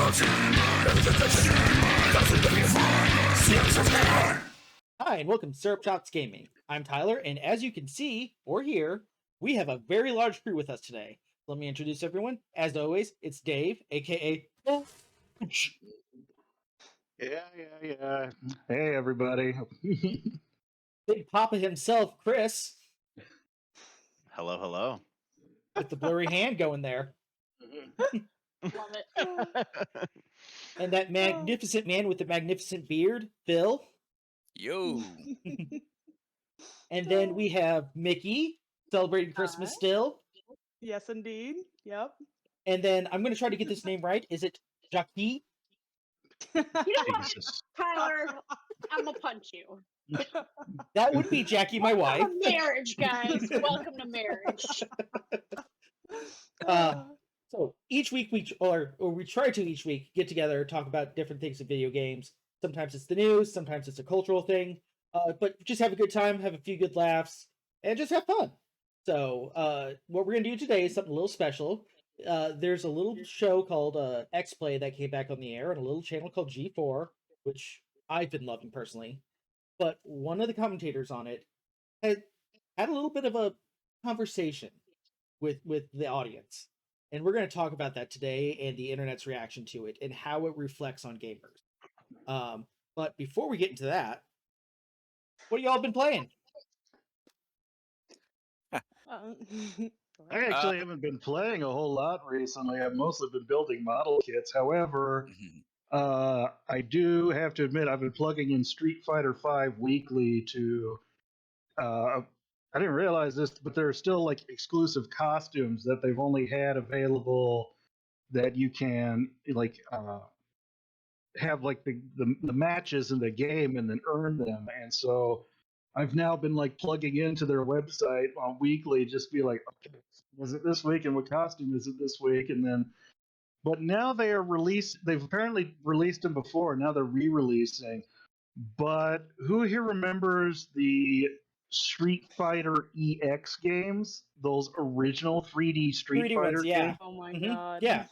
Hi, and welcome to Syrup Shots Gaming. I'm Tyler, and as you can see or hear, we have a very large crew with us today. Let me introduce everyone. As always, it's Dave, aka Yeah. Hey, everybody. Big Papa himself, Chris, Hello. with the blurry hand going there, Love it. and that magnificent man with the magnificent beard, Phil. Yo. And then we have Mickey, celebrating Christmas still. Yes, indeed. Yep. And then I'm going to try to get this name right. Is it Jackie? You know what, Jesus. Tyler? I'm gonna punch you. That would be Jackie, my wife. Marriage, guys. Welcome to marriage. So each week we try to each week get together, talk about different things in video games. Sometimes it's the news, sometimes it's a cultural thing, but just have a good time, have a few good laughs, and just have fun. So what we're gonna do today is something a little special. There's a little show called XPlay that came back on the air, and a little channel called G4, which I've been loving personally. But one of the commentators on it had a little bit of a conversation with the audience, and we're going to talk about that today and the internet's reaction to it and how it reflects on gamers. But before we get into that, what y'all been playing? I actually haven't been playing a whole lot recently. I've mostly been building model kits. However, I do have to admit I've been plugging in Street Fighter V weekly to. I didn't realize this, but there are still like exclusive costumes that they've only had available that you can like have like the matches in the game and then earn them. And so I've now been like plugging into their website on weekly, just be like, okay, is it this week and what costume is it this week? And then, but now they are released. They've apparently released them before. Now they're re-releasing. But who here remembers the Street Fighter EX games? Those original 3D Street 3D Fighter ones, yeah. games? Oh my Mhm, god. yeah.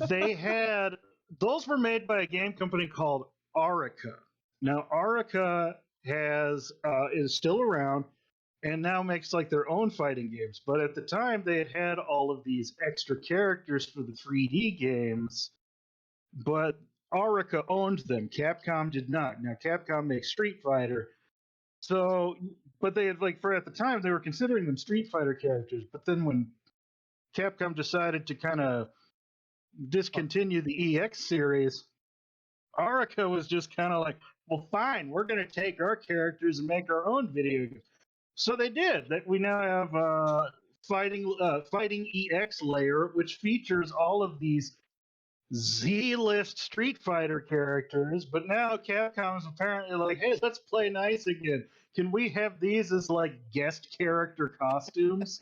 They had those were made by a game company called Arica. Now Arica is still around and now makes like their own fighting games. But at the time they had all of these extra characters for the 3D games, but Arica owned them. Capcom did not. Now Capcom makes Street Fighter. So but they had like for at the time they were considering them Street Fighter characters, but then when Capcom decided to kind of discontinue the EX series, Arica was just kind of like, well, fine, we're going to take our characters and make our own video games. So they did. That we now have Fighting EX layer, which features all of these Z-list Street Fighter characters. But now Capcom is apparently like, hey, let's play nice again. Can we have these as like guest character costumes?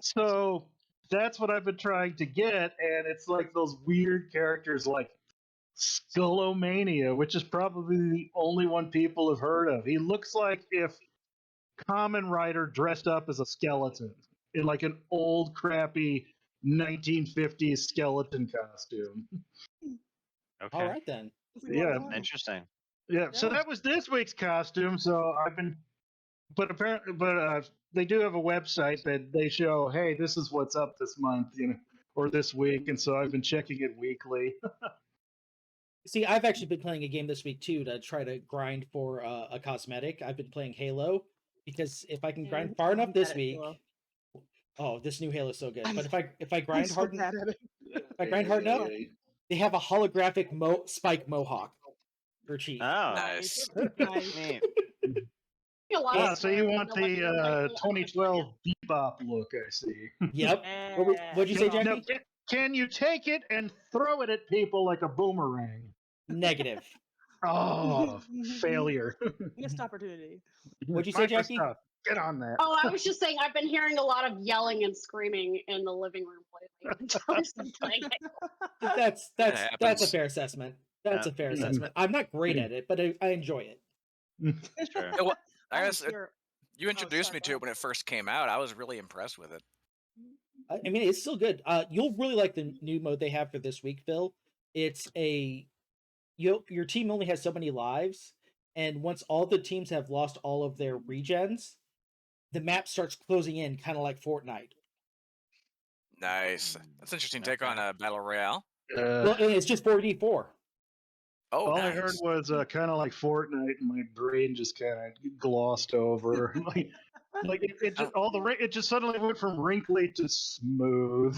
So that's what I've been trying to get, and it's like those weird characters like Skullomania, which is probably the only one people have heard of. He looks like if Kamen Rider dressed up as a skeleton in like an old crappy 1950s skeleton costume. Okay. All right then. Yeah. Interesting. Yeah, so that was this week's costume. So I've been, but apparently, they do have a website that they show, hey, this is what's up this month, or this week, and so I've been checking it weekly. See, I've actually been playing a game this week too to try to grind for a cosmetic. I've been playing Halo because if I can grind far enough this week, oh, this new Halo is so good. But if I grind hard enough, they have a holographic Spike Mohawk for cheap. Oh, Nice. neat. So you want the 2012 bebop look? I see. Yep. What'd you say, Jackie? Now, can you take it and throw it at people like a boomerang? Negative. Oh, failure. Missed opportunity. What'd you say, Jackie? Microsoft, get on that. Oh, I was just saying I've been hearing a lot of yelling and screaming in the living room lately. That's a happens. fair assessment. That's Yeah. a fair assessment. I'm not great at it, but I enjoy it. Sure. Yeah, well, I guess Honestly, you introduced sorry, me to it when it first came out. I was really impressed with it. I mean, it's still good. You'll really like the new mode they have for this week, Phil. it's your team only has so many lives, and once all the teams have lost all of their regens, the map starts closing in, kind of like Fortnite. Nice. That's an interesting take on Okay. a battle royale. Well, and it's just 4v4. Oh, all nice. I heard was kind of like Fortnite, and my brain just kind of glossed over. It just it just suddenly went from wrinkly to smooth.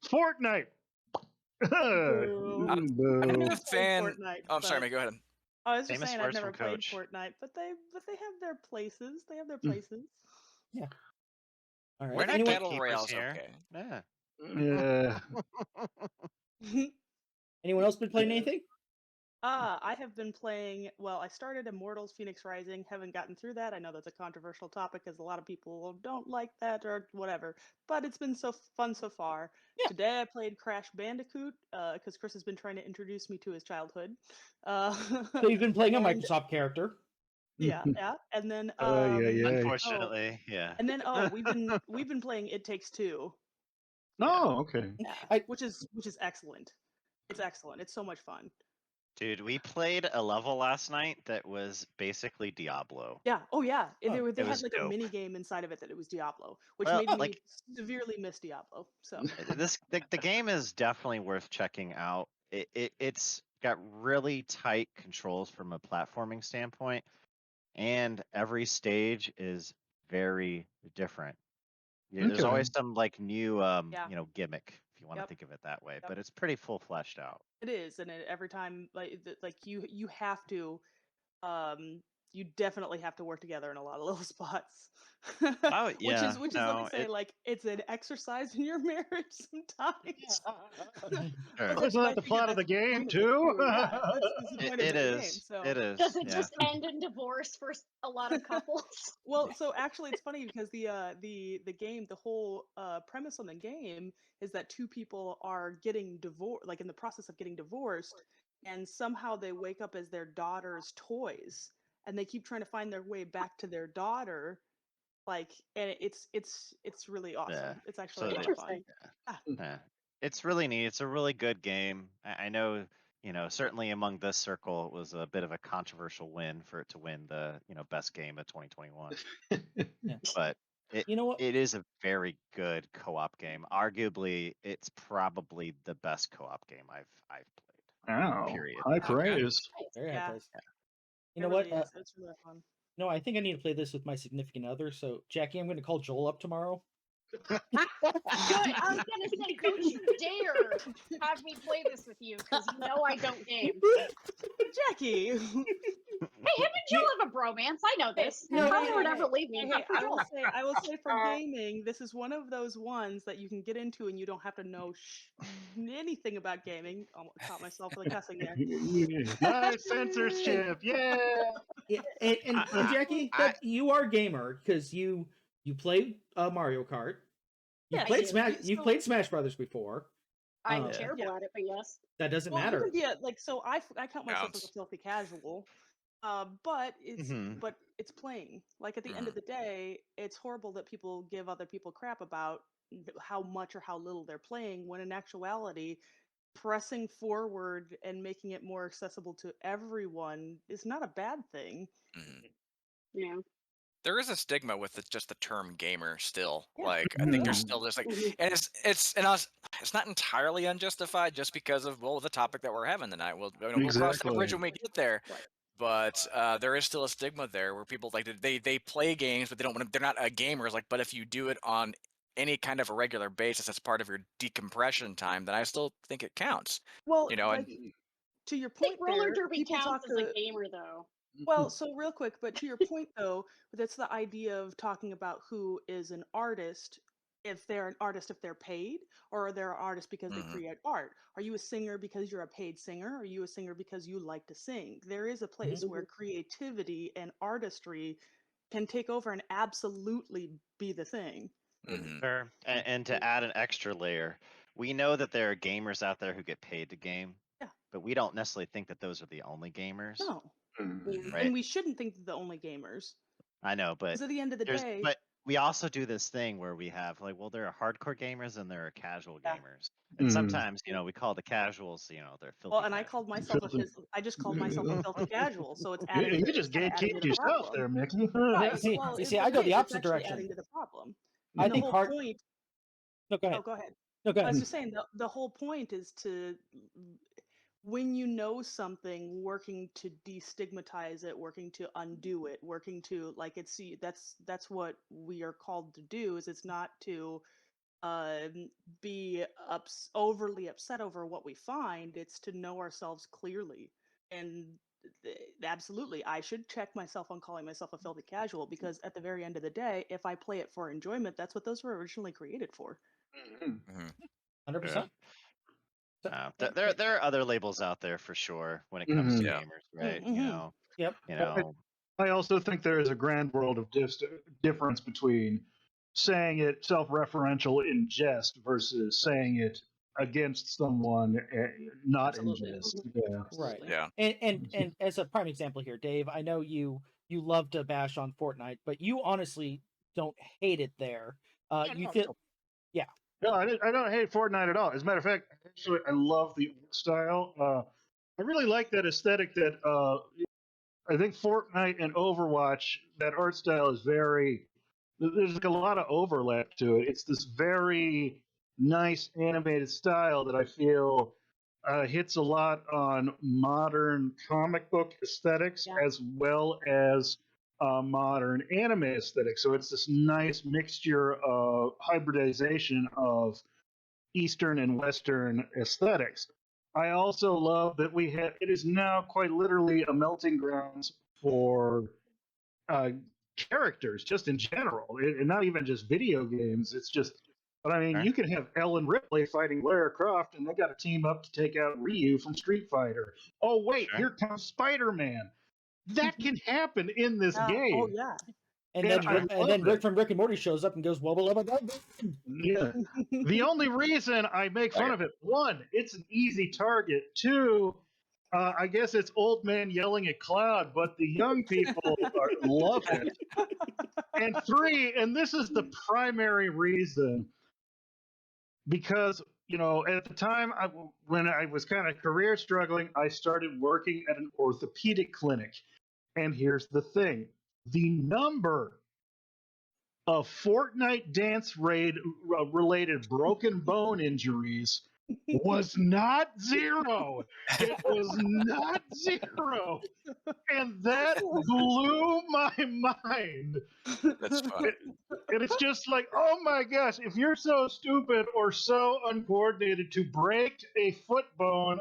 Fortnite. Boo. I'm Boo. not a Never played fan. Fortnite, Oh, I'm sorry, but- mate. Go ahead. I was just Famous saying I've words never from played Coach. Fortnite, but they have their places. They have their Mm. places. All right. We're not Anyone, battle gatekeepers royale's here. okay. Yeah. Yeah. anyone else been playing anything? I have been playing. Well, I started Immortals: Phoenix Rising. Haven't gotten through that. I know that's a controversial topic, because a lot of people don't like that or whatever. But it's been so fun so far. Yeah. Today I played Crash Bandicoot because Chris has been trying to introduce me to his childhood. So you've been playing a and- Microsoft character. yeah, and then yeah. Unfortunately, yeah. and then we've been playing It Takes Two. Oh, okay. Yeah, which is excellent. It's excellent. It's so much fun. Dude, we played a level last night that was basically Diablo. Yeah. Oh yeah. Oh, They it had was like a dope. mini game inside of it that it was Diablo, which Well, made me like- severely miss Diablo. So The game is definitely worth checking out. It's got really tight controls from a platforming standpoint, and every stage is very different. There's always some like new Yeah. gimmick, if you want to Yep. think of it that way, Yep. but it's pretty full fleshed out. it is, and every time like you have to, you definitely have to work together in a lot of little spots. Oh, yeah, Which is let me say, like, it's an exercise in your marriage sometimes. Sure. But Isn't I that the figure plot of the that's game point too? Yeah, that's the point of It the game. is. So It is. Does it Yeah. just end in divorce for a lot of couples? well, so actually, it's funny because the game, the whole premise on the game is that two people are getting divorced, like in the process of getting divorced, and somehow they wake up as their daughter's toys, and they keep trying to find their way back to their daughter, like, and it's really awesome. Yeah. It's actually So a lot of fun. Interesting. Yeah. It's really neat. It's a really good game. I know, certainly among this circle, it was a bit of a controversial win for it to win the, best game of 2021. But You know what? it is a very good co-op game. Arguably, it's probably the best co-op game I've played. Wow. Period. High Okay. praise. Very high Yeah. praise. It You know really what? is. It's really fun. No, I think I need to play this with my significant other. So, Jackie, I'm going to call Joel up tomorrow. Good. I was gonna say, don't you dare have me play this with you, because you know I don't game. Jackie. Hey, him and Joel have a bromance. I know this. And No, Tyler hey, would hey, never leave me Hey, except for I will Joel. say for gaming, this is one of those ones that you can get into and you don't have to know anything about gaming. I caught myself really cussing there. Nice censorship. Yeah. Yeah, and Jackie, you are a gamer because you played Mario Kart. Yes, Played yes, Smash. so- You've played Smash Brothers before. I'm Yeah. terrible at it, but yes. That doesn't Well, you matter. can be like, so I count myself as a Counts. filthy casual, but Mhm. it's playing. Like, at the end of Mhm. the day, it's horrible that people give other people crap about how much or how little they're playing, when in actuality, pressing forward and making it more accessible to everyone is not a bad thing. Mhm. Yeah. There is a stigma with just the term gamer still. Yeah. Like, I think there's Mhm. still just like, Mhm. and it's not entirely unjustified just because of the topic that we're having tonight. We'll cross that bridge Exactly. when we get there. Right. But there is still a stigma there where people like they play games, but they don't want to. They're not a gamer. It's like, but if you do it on any kind of a regular basis as part of your decompression time, then I still think it counts. Well, And like, to your I think point roller there, derby people counts talk as to a gamer, though. well, so real quick, but to your point though, that's the idea of talking about who is an artist. If they're an artist, if they're paid, or are they an artist because they Mhm. create art? Are you a singer because you're a paid singer? Or are you a singer because you like to sing? There is a place where creativity and artistry can take over and absolutely be the thing. Mhm. Sure. And to add an extra layer, we know that there are gamers out there who get paid to game, Yeah. but we don't necessarily think that those are the only gamers, No, Mhm. Yeah. right? and we shouldn't think they're the only gamers. I know, but Because at the end of the there's day, but we also do this thing where we have like, well, there are hardcore gamers and there are casual Yeah. gamers. And Mhm. sometimes, we call the casuals, they're filthy. Well, and I casuals. called myself Filthy. I just called myself a filthy casual, so it's You, adding. you to, just it's kinda adding to gatekeeped the yourself problem. there, Mickey. Right. See, Well, you it, see, but I go it the is. It's opposite actually direction. adding to the problem. I And the think whole hard. point. No, go ahead. Oh, go ahead. No, go I was ahead. just saying the whole point is to, when you know something, working to destigmatize it, working to undo it, working to that's what we are called to do. Is it's not to be overly upset over what we find. It's to know ourselves clearly. And absolutely, I should check myself on calling myself a filthy casual, because at the very end of the day, if I play it for enjoyment, that's what those were originally created for. Mhm. 100%. There are other labels out there for sure when it comes to Mhm. Yeah. gamers, right? Mhm. Yep. I also think there is a grand world of difference between saying it self-referential in jest versus saying it against someone, not Absolutely. in jest. Yeah. Right. Absolutely. Yeah. And as a prime example here, Dave, I know you love to bash on Fortnite, but you honestly don't hate it there. You feel No, I don't hate Fortnite at all. As a matter of fact, actually, I love the art style. I really like that aesthetic that I think Fortnite and Overwatch, that art style is very, there's like a lot of overlap to it. It's this very nice animated style that I feel hits a lot on modern comic book aesthetics Yeah. as well as modern anime aesthetics. So it's this nice mixture of hybridization of Eastern and Western aesthetics. I also love that it is now quite literally a melting ground for uh, characters, just in general, and not even just video games. It's just, but I mean, Sure. you can have Ellen Ripley fighting Lara Croft, and they got to team up to take out Ryu from Street Fighter. Oh wait, Sure. here comes Spider-Man. That can happen in this Oh game. yeah. and And then I Rick, and love then Rick it. from Rick and Morty shows up and goes wubba lubba dub. Yeah. The only reason I make fun of it, one, it's an easy target. Two, I guess it's old man yelling at cloud, but the young people love it. And three, and this is the primary reason, because at the time when I was kind of career struggling, I started working at an orthopedic clinic. And here's the thing: the number of Fortnite dance raid related broken bone injuries was not zero. It was not zero. And that blew my mind. That's funny. And it's just like, oh my gosh, if you're so stupid or so uncoordinated to break a foot bone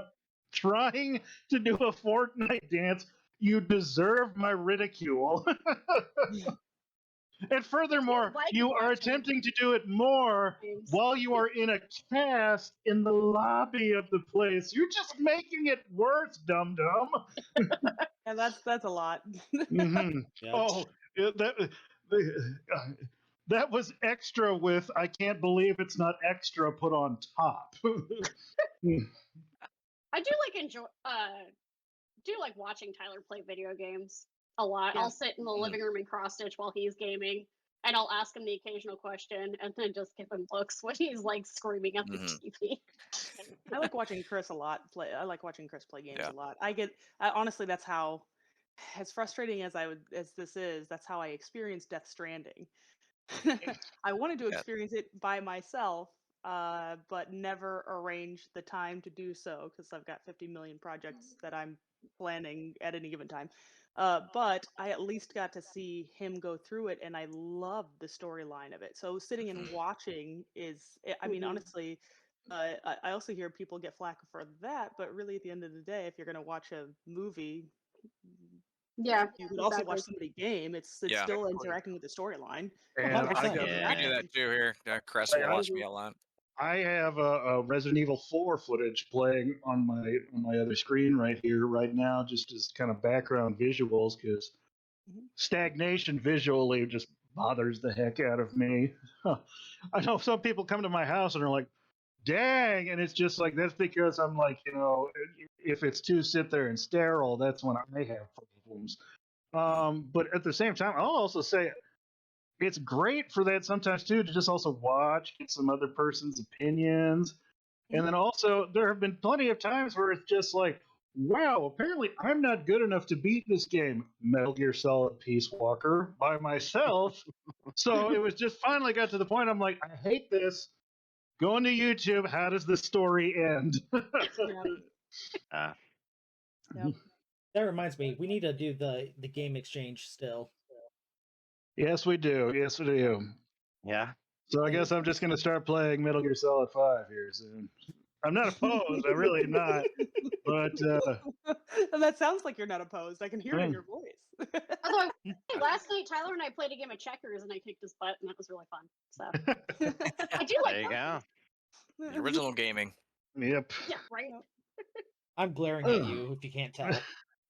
trying to do a Fortnite dance, you deserve my ridicule. And furthermore, like you are watching attempting to do it more games. while you are in a cast in the lobby of the place. You're just making it worse, dum dum. And that's a lot. Mm-hmm. Yeah. Oh, that was extra with I can't believe it's not extra put on top. I do like watching Tyler play video games a lot. Yeah. I'll sit in the living room and cross stitch while he's gaming, and I'll ask him the occasional question, and then just give him looks when he's like screaming at the TV. I like watching Chris a lot play. I like watching Chris play games Yeah. a lot. Honestly, that's how, as frustrating as this is, that's how I experienced Death Stranding. I wanted to Yeah. experience it by myself, but never arranged the time to do so because I've got 50 million projects that I'm planning at any given time. But I at least got to see him go through it, and I loved the storyline of it. So sitting and watching I mean, Mhm. honestly, I also hear people get flack for that, but really, at the end of the day, if you're going to watch a movie, Yeah, you could also exactly. watch somebody game. It's Yeah. still interacting with the storyline. And 100%. We do that too here. Crest will watch me a lot. I have a Resident Evil 4 footage playing on my other screen right here, right now, just as kind of background visuals, because stagnation visually just bothers the heck out of me. I know some people come to my house and are like, dang, and it's just like, that's because I'm like, if it's too sit there and sterile, that's when I have problems. But at the same time, I'll also say it's great for that sometimes too, to just also watch, get some other person's opinions. And then also, there have been plenty of times where it's just like, wow, apparently I'm not good enough to beat this game, Metal Gear Solid Peace Walker, by myself. So it was just finally got to the point I'm like, I hate this. Going to YouTube, how does the story end? Uh, Yep. That reminds me, we need to do the game exchange still. Yes, we do. Yes, we do. yeah. So I guess I'm just going to start playing Metal Gear Solid 5 here soon. I'm not opposed. I'm really not. But And that sounds like you're not opposed. I can hear it in Mm. your voice. Although last night Tyler and I played a game of checkers and I kicked his butt and that was really fun. So I do like There you go. The original gaming. yep. Yeah, right. I'm glaring at you if you can't tell.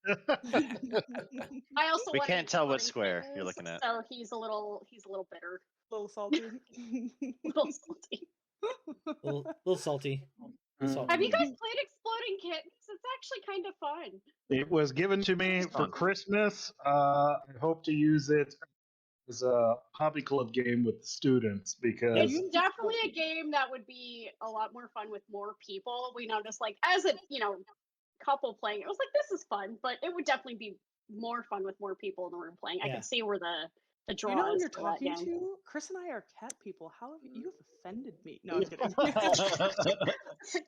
I also We want can't tell what exploding square kittens, you're looking at. so he's a little bitter, A little salty. a little salty. Little salty. Have you guys played Exploding Kittens? It's actually kind of fun. It was given to me for fun. Christmas. I hope to use it as a hobby club game with the students because It's definitely a game that would be a lot more fun with more people. We noticed, like, as a couple playing, it was like this is fun, but it would definitely be more fun with more people in the room playing. I Yeah. can see where the draw You know who is you're for that talking game. to? Chris and I are cat people. How have you have offended me? No, I'm kidding.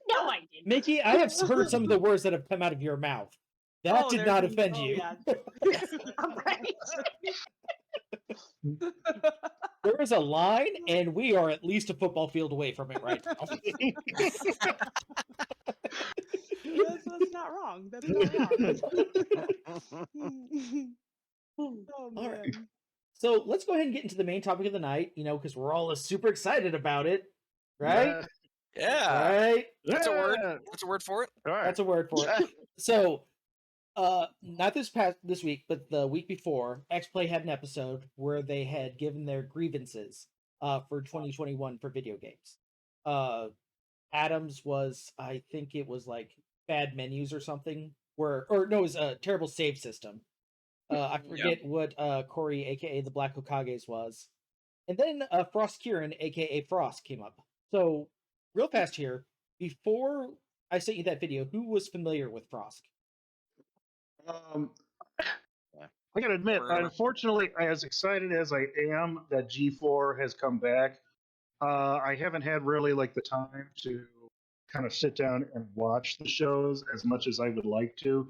No, I didn't. Mickey, I have heard some of the words that have come out of your mouth. That Oh, did there's not been- offend oh, you. yeah. Right. There is a line, and we are at least a football field away from it right now. That's not wrong. That's not wrong. Oh, All right. man. So let's go ahead and get into the main topic of the night, because we're all super excited about it, right? Yeah. Right? That's a word. What's a word for it? Sure. That's a word for it. So, not this week, but the week before, XPlay had an episode where they had given their grievances for 2021 for video games. Adams was, I think it was like bad menus or something, it was a terrible save system. I forget what Corey, aka the Black Hokages, was. And then Frosk Kieran, aka Frosk, came up. So, real fast here, before I sent you that video, who was familiar with Frosk? I gotta admit, unfortunately, as excited as I am that G4 has come back, I haven't had really like the time to kind of sit down and watch the shows as much as I would like to.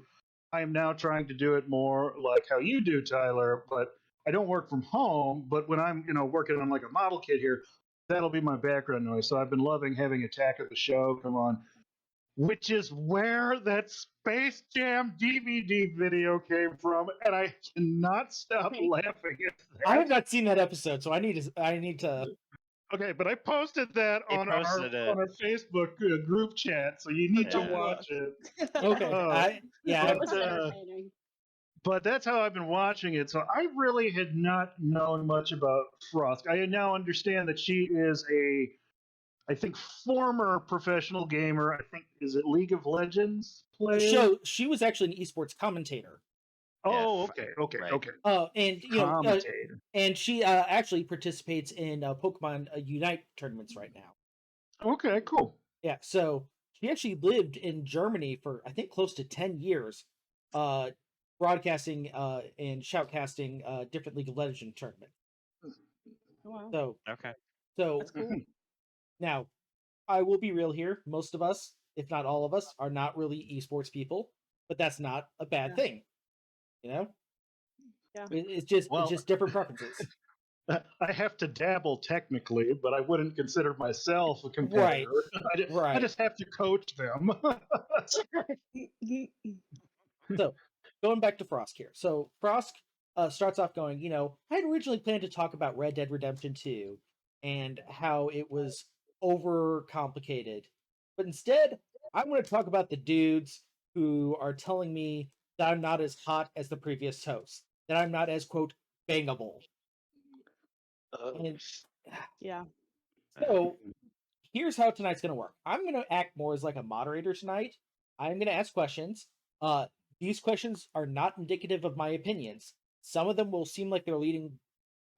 I am now trying to do it more like how you do, Tyler, but I don't work from home. But when I'm, working on like a model kit here, that'll be my background noise. So I've been loving having Attack of the Show come on, which is where that Space Jam DVD video came from, and I cannot stop laughing at that. I have not seen that episode, so I need to. Okay, but I posted that He on posted it. our Facebook group chat, so you need to Yeah. watch it. Okay, It was entertaining. But that's how I've been watching it. So I really had not known much about Frosk. I now understand that she is I think, former professional gamer. I think, is it League of Legends player? She was actually an esports commentator. Oh, okay. And Commentator. and she actually participates in Pokemon Unite tournaments right now. Okay, cool. Yeah, so she actually lived in Germany for I think close to 10 years, broadcasting and shoutcasting different League of Legends tournaments. Oh, wow. So Okay. That's cool. Now, I will be real here. Most of us, if not all of us, are not really esports people, but that's not a bad thing. Yeah. It's just different preferences. I have to dabble technically, but I wouldn't consider myself a competitor. Right. I just have to coach them. So, going back to Frosk here. So, Frosk starts off going, I had originally planned to talk about Red Dead Redemption 2 and how it was overcomplicated. But instead, I want to talk about the dudes who are telling me that I'm not as hot as the previous host, that I'm not as, quote, bangable. And, Yeah. so, here's how tonight's going to work. I'm going to act more as like a moderator tonight. I'm going to ask questions. These questions are not indicative of my opinions. Some of them will seem like they're leading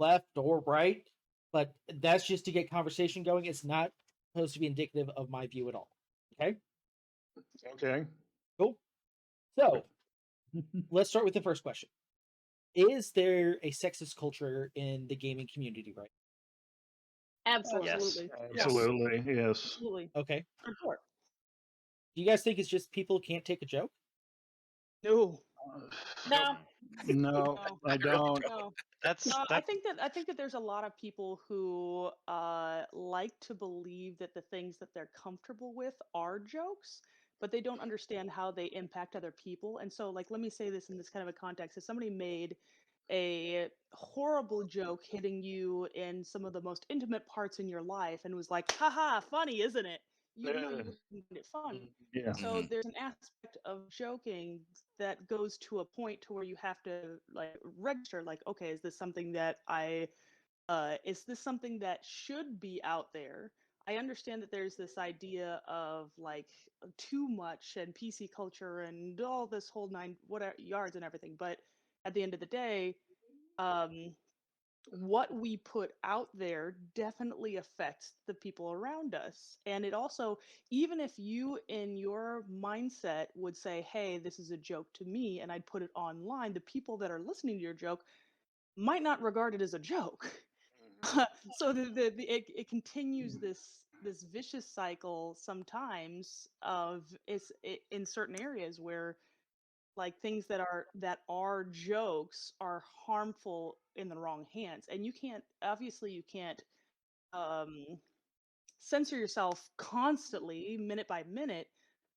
left or right, but that's just to get conversation going. It's not supposed to be indicative of my view at all. Okay, Okay. cool. So let's start with the first question. Is there a sexist culture in the gaming community right Absolutely. Yes. Absolutely. Yes. Absolutely. Okay. For sure. Do you guys think it's just people can't take a joke? No. No. No, No. I don't. No. That's I that. think that there's a lot of people who like to believe that the things that they're comfortable with are jokes, but they don't understand how they impact other people. And so, like, let me say this in this kind of a context: if somebody made a horrible joke hitting you in some of the most intimate parts in your life and was like, "Haha, funny, isn't it?" You know, you wouldn't find it funny. Yeah. So Mhm. there's an aspect of joking that goes to a point to where you have to like register, like, okay, is this something that is this something that should be out there? I understand that there's this idea of like too much and PC culture and all this whole nine whatever yards and everything, but at the end of the day, um, what we put out there definitely affects the people around us. And it also, even if you in your mindset would say, hey, this is a joke to me, and I'd put it online, the people that are listening to your joke might not regard it as a joke. So it continues this vicious cycle sometimes of in certain areas where like things that are jokes are harmful in the wrong hands, and you can't, obviously you can't um censor yourself constantly minute by minute,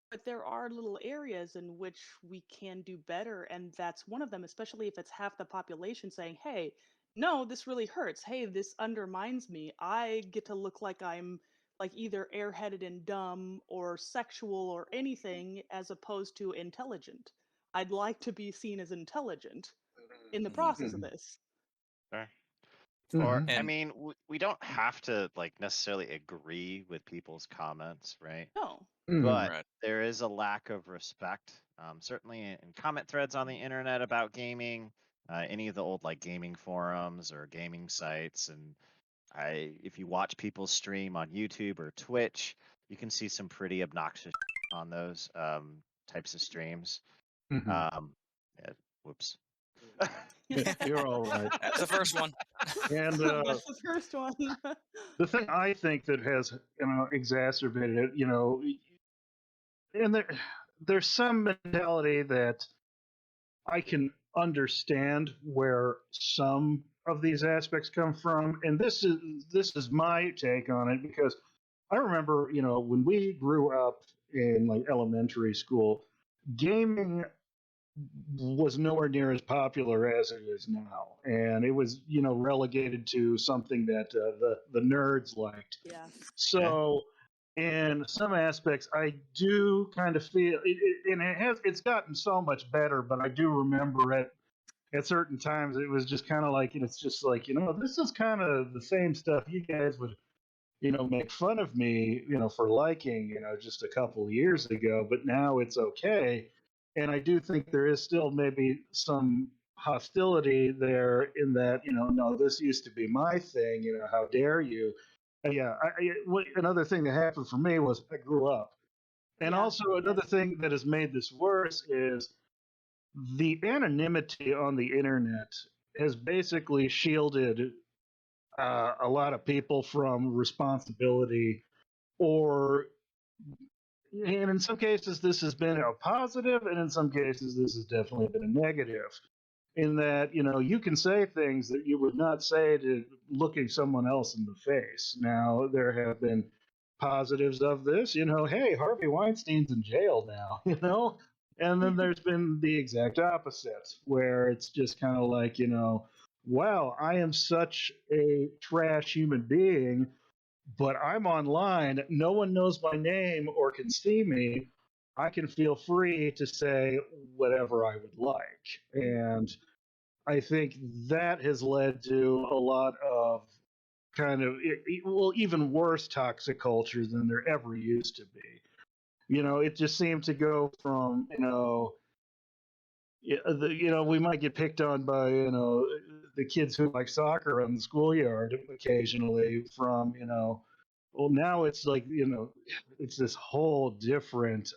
but there are little areas in which we can do better, and that's one of them, especially if it's half the population saying, hey, no, this really hurts, hey, this undermines me, I get to look like I'm like either airheaded and dumb or sexual or anything as opposed to intelligent. I'd like to be seen as intelligent in the process of this. Sure. Or Mhm. I And mean, we don't have to like necessarily agree with people's comments, right? No. Mhm. But right. there is a lack of respect, certainly in comment threads on the internet about gaming, any of the old like gaming forums or gaming sites, and if you watch people stream on YouTube or Twitch, you can see some pretty obnoxious on those types of streams. Mhm. Yeah, whoops. You're all right. That's the first one. And That's the first one. the thing I think that has exacerbated it, and there's some mentality that I can understand where some of these aspects come from, and this is my take on it because I remember, when we grew up in like elementary school, gaming was nowhere near as popular as it is now, and it was relegated to something that the nerds liked. Yeah. Okay. So, in some aspects, I do kind of feel and it's gotten so much better. But I do remember at certain times it was just kind of like, it's just like, this is kind of the same stuff you guys would make fun of me for liking just a couple years ago, but now it's okay. And I do think there is still maybe some hostility there in that no, this used to be my thing, how dare you. Yeah, another thing that happened for me was I grew up. And Yeah. also another thing that has made this worse is the anonymity on the internet has basically shielded a lot of people from responsibility, or and in some cases this has been a positive, and in some cases this has definitely been a negative, in that you can say things that you would not say to looking someone else in the face. Now there have been positives of this, hey, Harvey Weinstein's in jail now, and then there's been the exact opposite where it's just kind of like, wow, I am such a trash human being, but I'm online. No one knows my name or can see me. I can feel free to say whatever I would like. And I think that has led to a lot of kind of, well, even worse toxic cultures than there ever used to be. It just seemed to go from, we might get picked on by, the kids who like soccer on the schoolyard occasionally from, well, now it's like, it's this whole different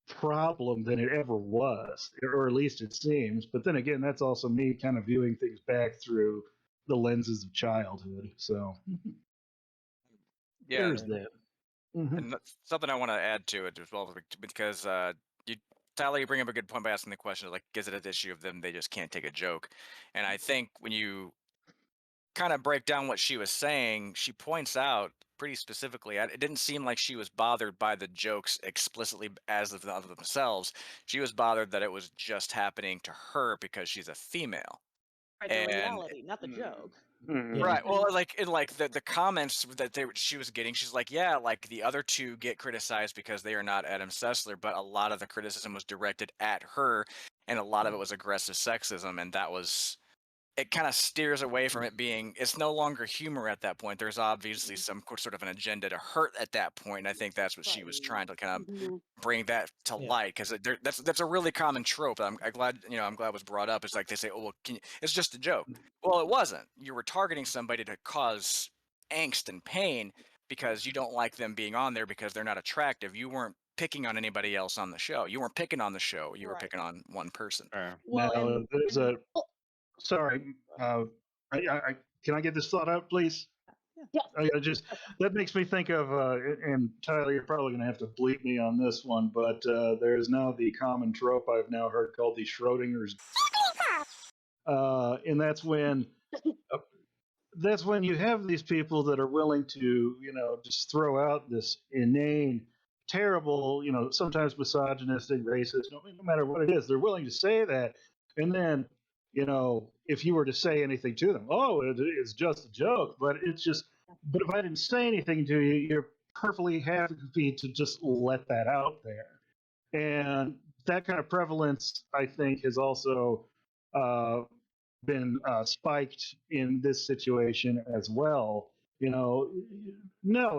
problem than it ever was, or at least it seems. But then again, that's also me kind of viewing things back through the lenses of childhood. So Yeah, there's that. Mhm. and that's something I want to add to it as well, because you, Tyler, you bring up a good point by asking the question, like, is it an issue of them? They just can't take a joke, and I think when you kind of break down what she was saying, she points out pretty specifically, it didn't seem like she was bothered by the jokes explicitly as of themselves. She was bothered that it was just happening to her because she's a female. Right, the And reality, not the joke. Mhm. Yeah. right, well, like in like the comments that she was getting, she's like, yeah, like the other two get criticized because they are not Adam Sessler, but a lot of the criticism was directed at her, and a lot of it was aggressive sexism, and that was, it kind of steers away from it being, it's no longer humor at that point. There's obviously some sort of an agenda to hurt at that point, and I think that's what she was Right. trying to kind of Mhm. bring that to Yeah. light, because that's a really common trope. I'm glad, I'm glad it was brought up. It's like they say, oh well, it's just a joke. Well, it wasn't. You were targeting somebody to cause angst and pain because you don't like them being on there because they're not attractive. You weren't picking on anybody else on the show. You weren't picking on the show. You were Right. picking on one person. Sure. Well, Now, and there's a. Sorry. Can I get this thought out, please? Yes. I just that makes me think of, and Tyler, you're probably going to have to bleep me on this one, but there is now the common trope I've now heard called the Schrodinger's, and that's when you have these people that are willing to, just throw out this inane, terrible, sometimes misogynistic, racist, no matter what it is, they're willing to say that. And then, if you were to say anything to them, oh, it's just a joke, but but if I didn't say anything to you, you're perfectly happy to just let that out there. And that kind of prevalence, I think, has also uh, been spiked in this situation as well. No,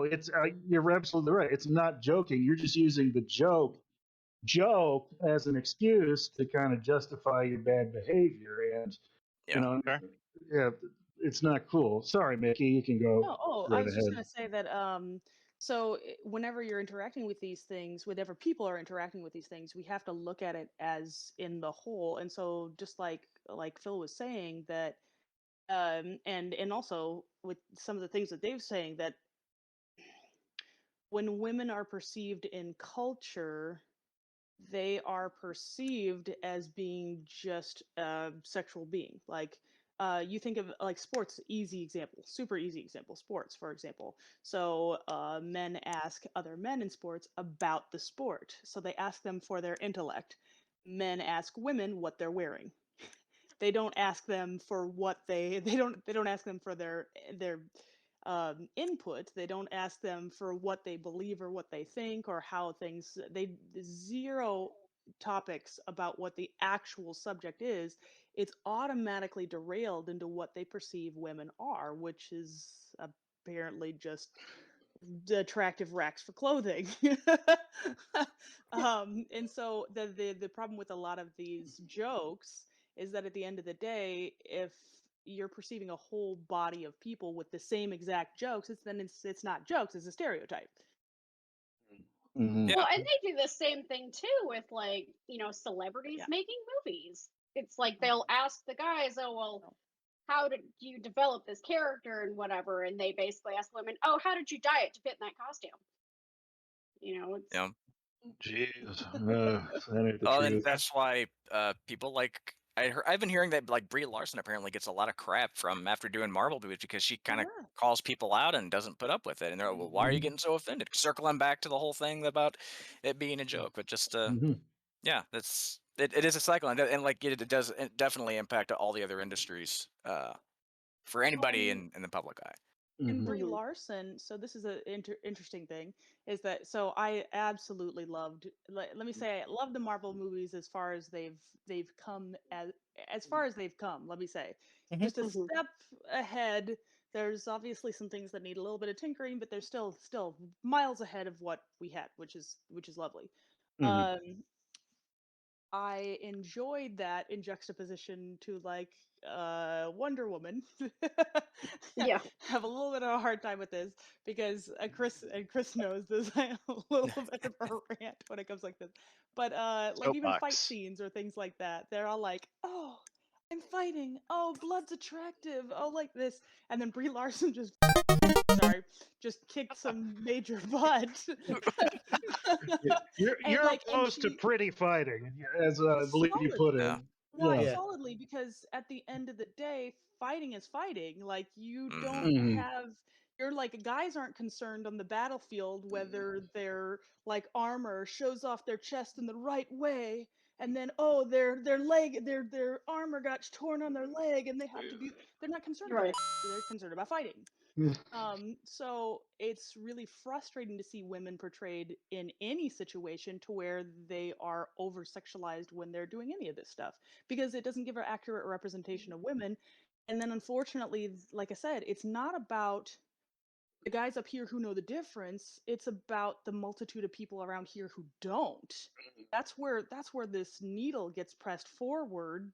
it's you're absolutely right. It's not joking. You're just using the joke as an excuse to kind of justify your bad behavior, and you Yeah. know, Sure. yeah, it's not cool. Sorry, Mickey, you can go I right was just ahead. going to say that so whenever you're interacting with these things, whenever people are interacting with these things, we have to look at it as in the whole. And so just like Phil was saying that and also with some of the things that Dave's saying, that when women are perceived in culture, they are perceived as being just a sexual being. Like you think of like sports, easy example, super easy example, sports, for example. So men ask other men in sports about the sport. So they ask them for their intellect. Men ask women what they're wearing. They don't ask them for what they don't ask them for their input. They don't ask them for what they believe or what they think or how things. They zero topics about what the actual subject is. It's automatically derailed into what they perceive women are, which is apparently just attractive racks for clothing. And so the problem with a lot of these jokes is that at the end of the day, if you're perceiving a whole body of people with the same exact jokes, it's not jokes, it's a stereotype. Mhm. Yeah. Well, and they do the same thing too with like, celebrities Yeah. making movies. It's like they'll ask the guys, "Oh, well, how did you develop this character and whatever?" And they basically ask women, "Oh, how did you diet to fit in that costume?" It's Yeah. Jeez, that ain't the Oh, and truth. that's why people like, I've been hearing that like Brie Larson apparently gets a lot of crap from after doing Marvel movies because she kind of Yeah. calls people out and doesn't put up with it, and they're like, well, why are you Mhm. getting so offended? Circling back to the whole thing about it being a joke, but just Mhm. yeah, it is a cycle, and like it does definitely impact all the other industries for anybody Um, in the public eye. and Mhm. Brie Mhm. Larson, so this is an interesting thing, is that so I absolutely loved. Let me say, I love the Marvel movies as far as they've come as far as they've come. Let me say, Mhm. just a Mhm. step ahead. There's obviously some things that need a little bit of tinkering, but they're still miles ahead of what we had, which is lovely. Mhm. Um, I enjoyed that in juxtaposition to like Wonder Woman. Yeah. Have a little bit of a hard time with this because Chris knows this. I have a little bit of a rant when it comes like this. But like even fight Soapbox. scenes or things like that, they're all like, "Oh, I'm fighting. Oh, blood's attractive. Oh, like this." And then Brie Larson just kicked some major butt. You're And like and opposed to she pretty fighting, as I believe you put solidly. it. Yeah. Why Yeah. Yeah. solidly? Because at the end of the day, fighting is fighting. Like you Mhm. don't Mhm. have you're like guys aren't concerned on the battlefield whether their like armor shows off their chest in the right way and then oh their armor got torn on their leg and they have to be they're not concerned about Right. that. They're concerned about fighting. So it's really frustrating to see women portrayed in any situation to where they are over sexualized when they're doing any of this stuff because it doesn't give an accurate representation of women. And then unfortunately, like I said, it's not about the guys up here who know the difference. It's about the multitude of people around here who don't. That's where this needle gets pressed forward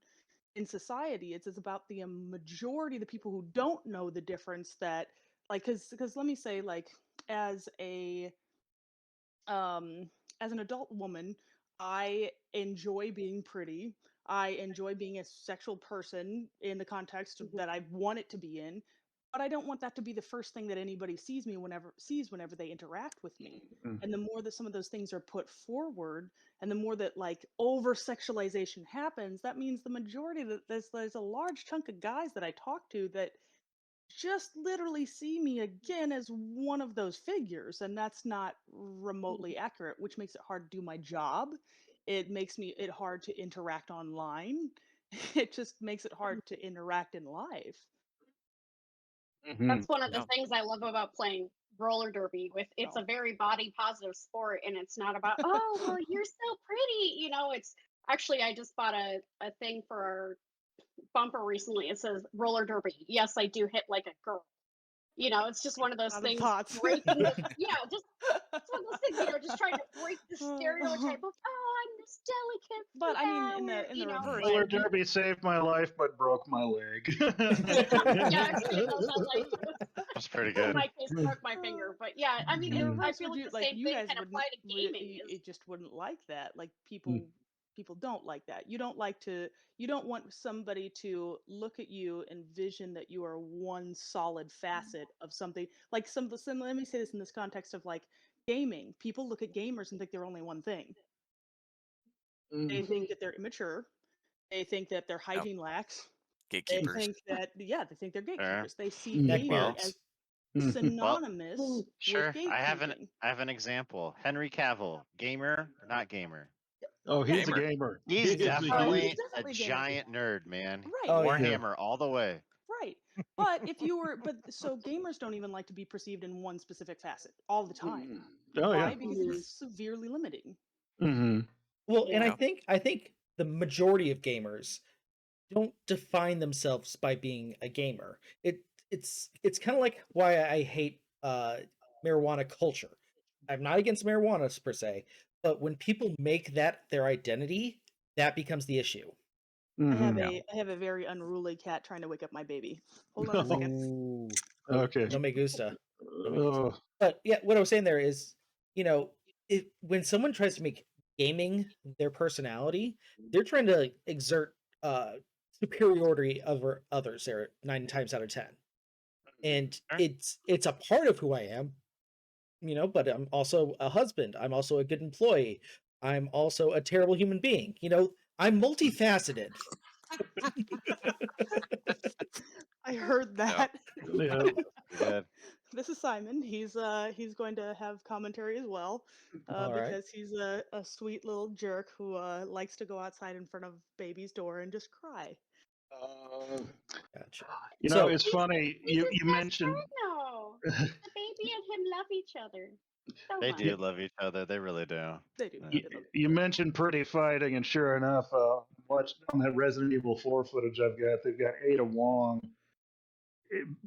in society. It's about the majority of the people who don't know the difference that like because let me say like as a um as an adult woman, I enjoy being pretty. I enjoy being a sexual person in the context Mhm. that I want it to be in, but I don't want that to be the first thing that anybody sees whenever they interact with me. Mhm. And the more that some of those things are put forward and the more that like over sexualization happens, that means the majority that there's a large chunk of guys that I talk to that just literally see me again as one of those figures, and that's not remotely accurate, which makes it hard to do my job. It makes it hard to interact online. It just makes it hard to interact in life. Mhm. That's one of the No. thing I love about playing roller derby with it's So a very body positive sport and it's not about oh well you're so pretty, it's actually I just bought a thing for our bumper recently. It says roller derby. Yes, I do hit like a girl. It's just one of those out of things pots. breaking the just it's one of those things, just trying to break the stereotype of oh I'm this delicate But I mean, in flower, the reverse, but Roller derby saved my life, but broke my leg. yeah, it's one of those I like That's pretty in good. my case broke my finger. But yeah, I mean in the I reverse, feel would like you the like same you thing guys can wouldn't apply to gaming is it just wouldn't like that. Like people don't like that. You don't want somebody to look at you and vision that you are one solid facet of something. Like let me say this in this context of like gaming. People look at gamers and think they're only one thing. They think that they're immature. They think that their No. hygiene lacks. They Gatekeepers. think that they think they're Fair. gatekeepers. They see gaming Well, Neckbeards. as well, synonymous with sure. gatekeeping. I have an example. Henry Cavill, gamer or not gamer? Oh, he's a Gamer. gamer. He's He is a Oh, huge. he's definitely a definitely a gamer. giant nerd, man. Right. Oh yeah. Warhammer all the way. Right. But if you were but so gamers don't even like to be perceived in one specific facet all the time. Oh yeah. Why? Because it's severely limiting. Hmm. Well, and I Yeah. think the majority of gamers don't define themselves by being a gamer. It's kind of like why I hate marijuana culture. I'm not against marijuana per se, but when people make that their identity, that becomes the issue. I have Hmm. Yeah. I have a very unruly cat trying to wake up my baby. Hold on a second. Ooh. Okay. No me gusta. No me gusta. Oh. But yeah, what I was saying there is, when someone tries to make gaming their personality, they're trying to exert superiority over others there 9 times out of 10. And Sure. it's a part of who I am, but I'm also a husband. I'm also a good employee. I'm also a terrible human being. I'm multifaceted. I heard Yeah. that. Yeah. Pretty good. This is Simon. He's going to have commentary as well, All right. because he's a sweet little jerk who likes to go outside in front of baby's door and just cry. Gotcha. So So it's funny. he's his You best mentioned. friend now. The baby and him love each other so They much. do love each other. They really do. They do. Yeah. You, They love you mentioned pretty fighting, and sure enough, watch on that Resident Evil 4 footage I've got. They've got Ada Wong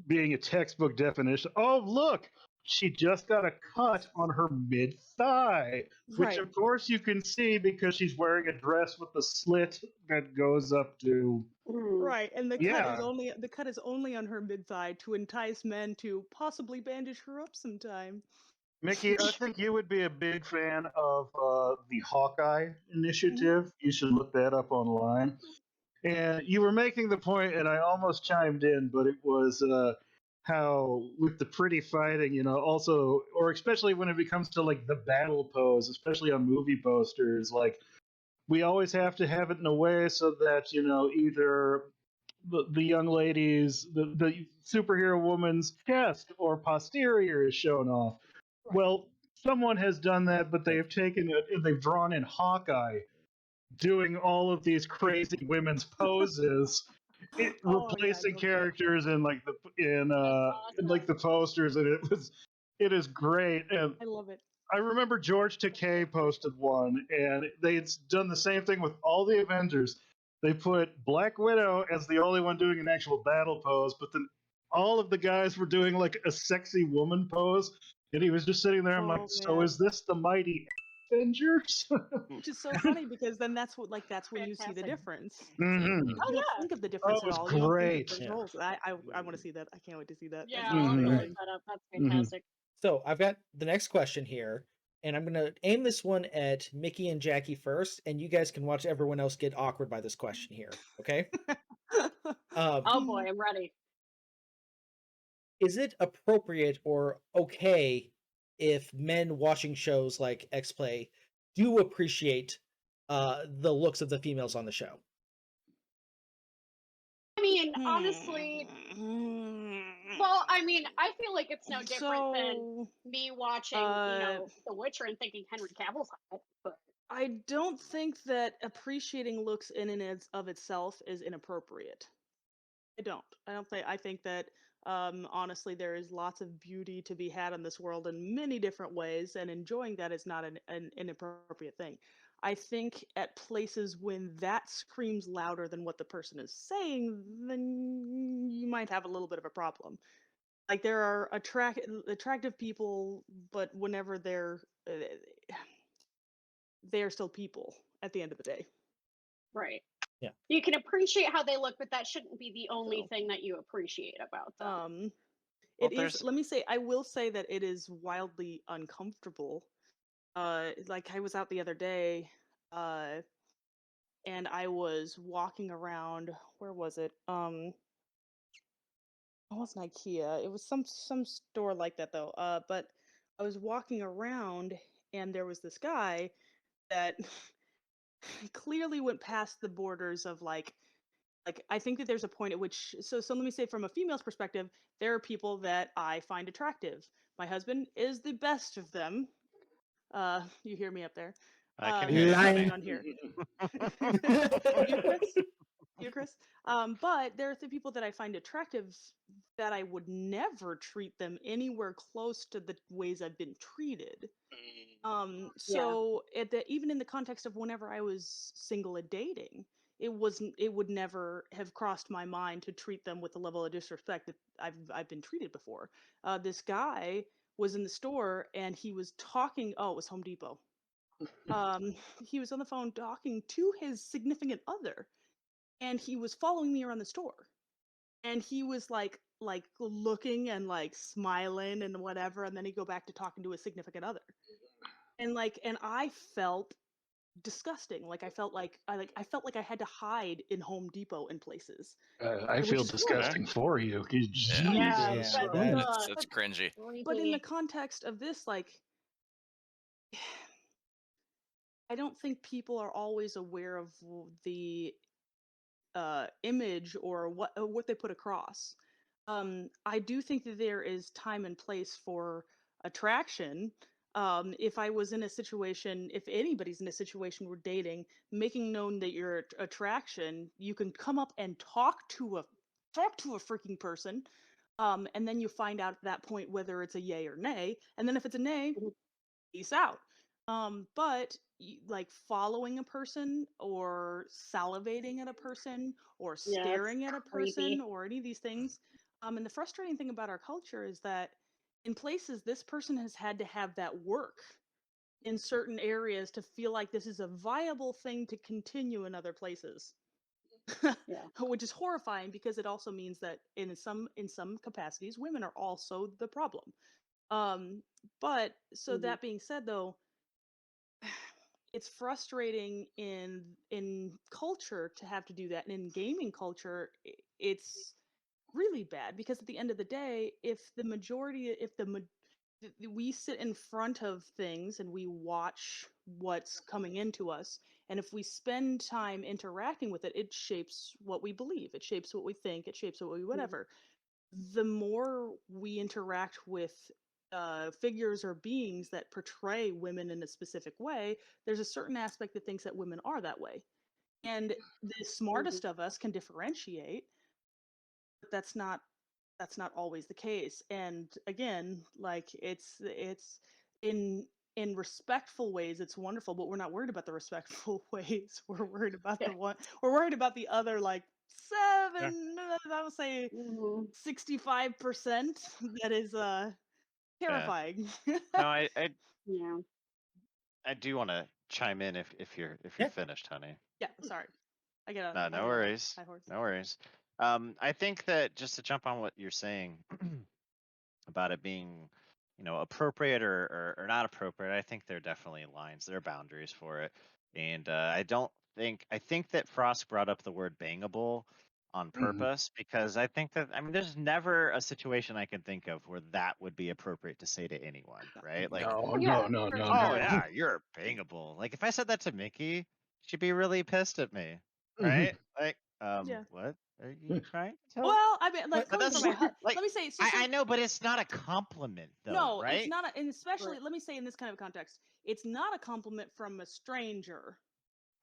being a textbook definition. Oh, look, she just got a cut on her mid thigh, which Right. of course you can see because she's wearing a dress with a slit that goes up to. Right, and the cut is Yeah. only on her mid thigh to entice men to possibly bandage her up sometime. Mickey, I think you would be a big fan of the Hawkeye Initiative. You should look that up online. And you were making the point, and I almost chimed in, but it was how with the pretty fighting, also, or especially when it becomes to like the battle pose, especially on movie posters, like we always have to have it in a way so that either the young lady's the superhero woman's chest or posterior is shown off. Well, someone has done that, but they have taken it and they've drawn in Hawkeye doing all of these crazy women's poses, replacing characters in like the posters, and it is great. And I love it. I remember George Takei posted one, and they had done the same thing with all the Avengers. They put Black Widow as the only one doing an actual battle pose, but then all of the guys were doing like a sexy woman pose, and he was just sitting there. I'm like, so is this the mighty Avengers? Which is so funny because then that's when you see the Fantastic. difference. Mm-hmm. You don't think of the difference Oh, at it all. was You don't think great. of those roles. I want to see that. I can't wait to see that. Yeah, That's I'll have to amazing. look that up. That's fantastic. So I've got the next question here, and I'm gonna aim this one at Mickey and Jackie first, and you guys can watch everyone else get awkward by this question here. Okay? Oh boy, I'm ready. Is it appropriate or okay if men watching shows like XPlay do appreciate the looks of the females on the show? I mean, honestly, well, I mean, I feel like it's no different than me watching, The Witcher and thinking Henry Cavill's hot. But I don't think that appreciating looks in and of itself is inappropriate. I don't. I think that honestly there is lots of beauty to be had in this world in many different ways, and enjoying that is not an inappropriate thing. I think at places when that screams louder than what the person is saying, then you might have a little bit of a problem. Like there are attractive people, but whenever they're still people at the end of the day. right. Yeah. You can appreciate how they look, but that shouldn't be the only thing that you appreciate about them. It is. Let me say. I will say that it is wildly uncomfortable. Like I was out the other day, and I was walking around. Where was it? It wasn't IKEA. It was some store like that though. But I was walking around, and there was this guy that clearly went past the borders of like I think that there's a point at which so let me say from a female's perspective, there are people that I find attractive. My husband is the best of them. You hear me up there? I can hear you, honey. On here. you, Chris. But there are the people that I find attractive that I would never treat them anywhere close to the ways I've been treated. So even in the context of whenever I was single and dating, it would never have crossed my mind to treat them with the level of disrespect that I've been treated before. This guy was in the store and he was talking. Oh, it was Home Depot. He was on the phone talking to his significant other, and he was following me around the store, and he was like looking and like smiling and whatever, and then he'd go back to talking to his significant other, and I felt disgusting. Like I felt like I felt like I had to hide in Home Depot in places. I feel disgusting for you. Jesus. That's cringy. But in the context of this, like, I don't think people are always aware of the image or what they put across. I do think that there is time and place for attraction. If I was in a situation, if anybody's in a situation we're dating, making known that your attraction, you can come up and talk to a freaking person, and then you find out at that point whether it's a yay or nay, and then if it's a nay, peace out. But like following a person or salivating at a person or staring at a person or any of these things. And the frustrating thing about our culture is that in places this person has had to have that work in certain areas to feel like this is a viable thing to continue in other places. Yeah. Which is horrifying because it also means that in some capacities women are also the problem. But so Mhm. that being said, though, it's frustrating in culture to have to do that, and in gaming culture it's really bad because at the end of the day, if we sit in front of things and we watch what's coming into us, and if we spend time interacting with it, it shapes what we believe, it shapes what we think, it shapes what we whatever. The more we interact with figures or beings that portray women in a specific way, there's a certain aspect that thinks that women are that way. And the smartest of us can differentiate, but that's not always the case. And again, like it's in respectful ways it's wonderful, but we're not worried about the respectful ways. We're worried about Yeah. we're worried about the other, like Yeah. I would say Mhm. 65% that is Yeah. terrifying. No, I Yeah. I do want to chime in if you're Yeah. finished, honey. Yeah, sorry. I get No, on no worries. high horse. No worries. I think that just to jump on what you're saying about it being, appropriate or not appropriate, I think there are definitely lines, there are boundaries for it. And I think that Frost brought up the word bangable on purpose because I think that, there's never a situation I can think of where that would be appropriate to say to anyone, right? Like, No, Yeah, no, for no, oh sure. no. yeah, you're bangable. Like if I said that to Mickey, she'd be really pissed at me, Mhm. right? Like, Yeah. what are you trying to tell? Well, I mean, like But But coming that's from my like let me say so. I know, but it's not a compliment though, No, it's right? not, and especially Right. let me say in this kind of context, it's not a compliment from a stranger.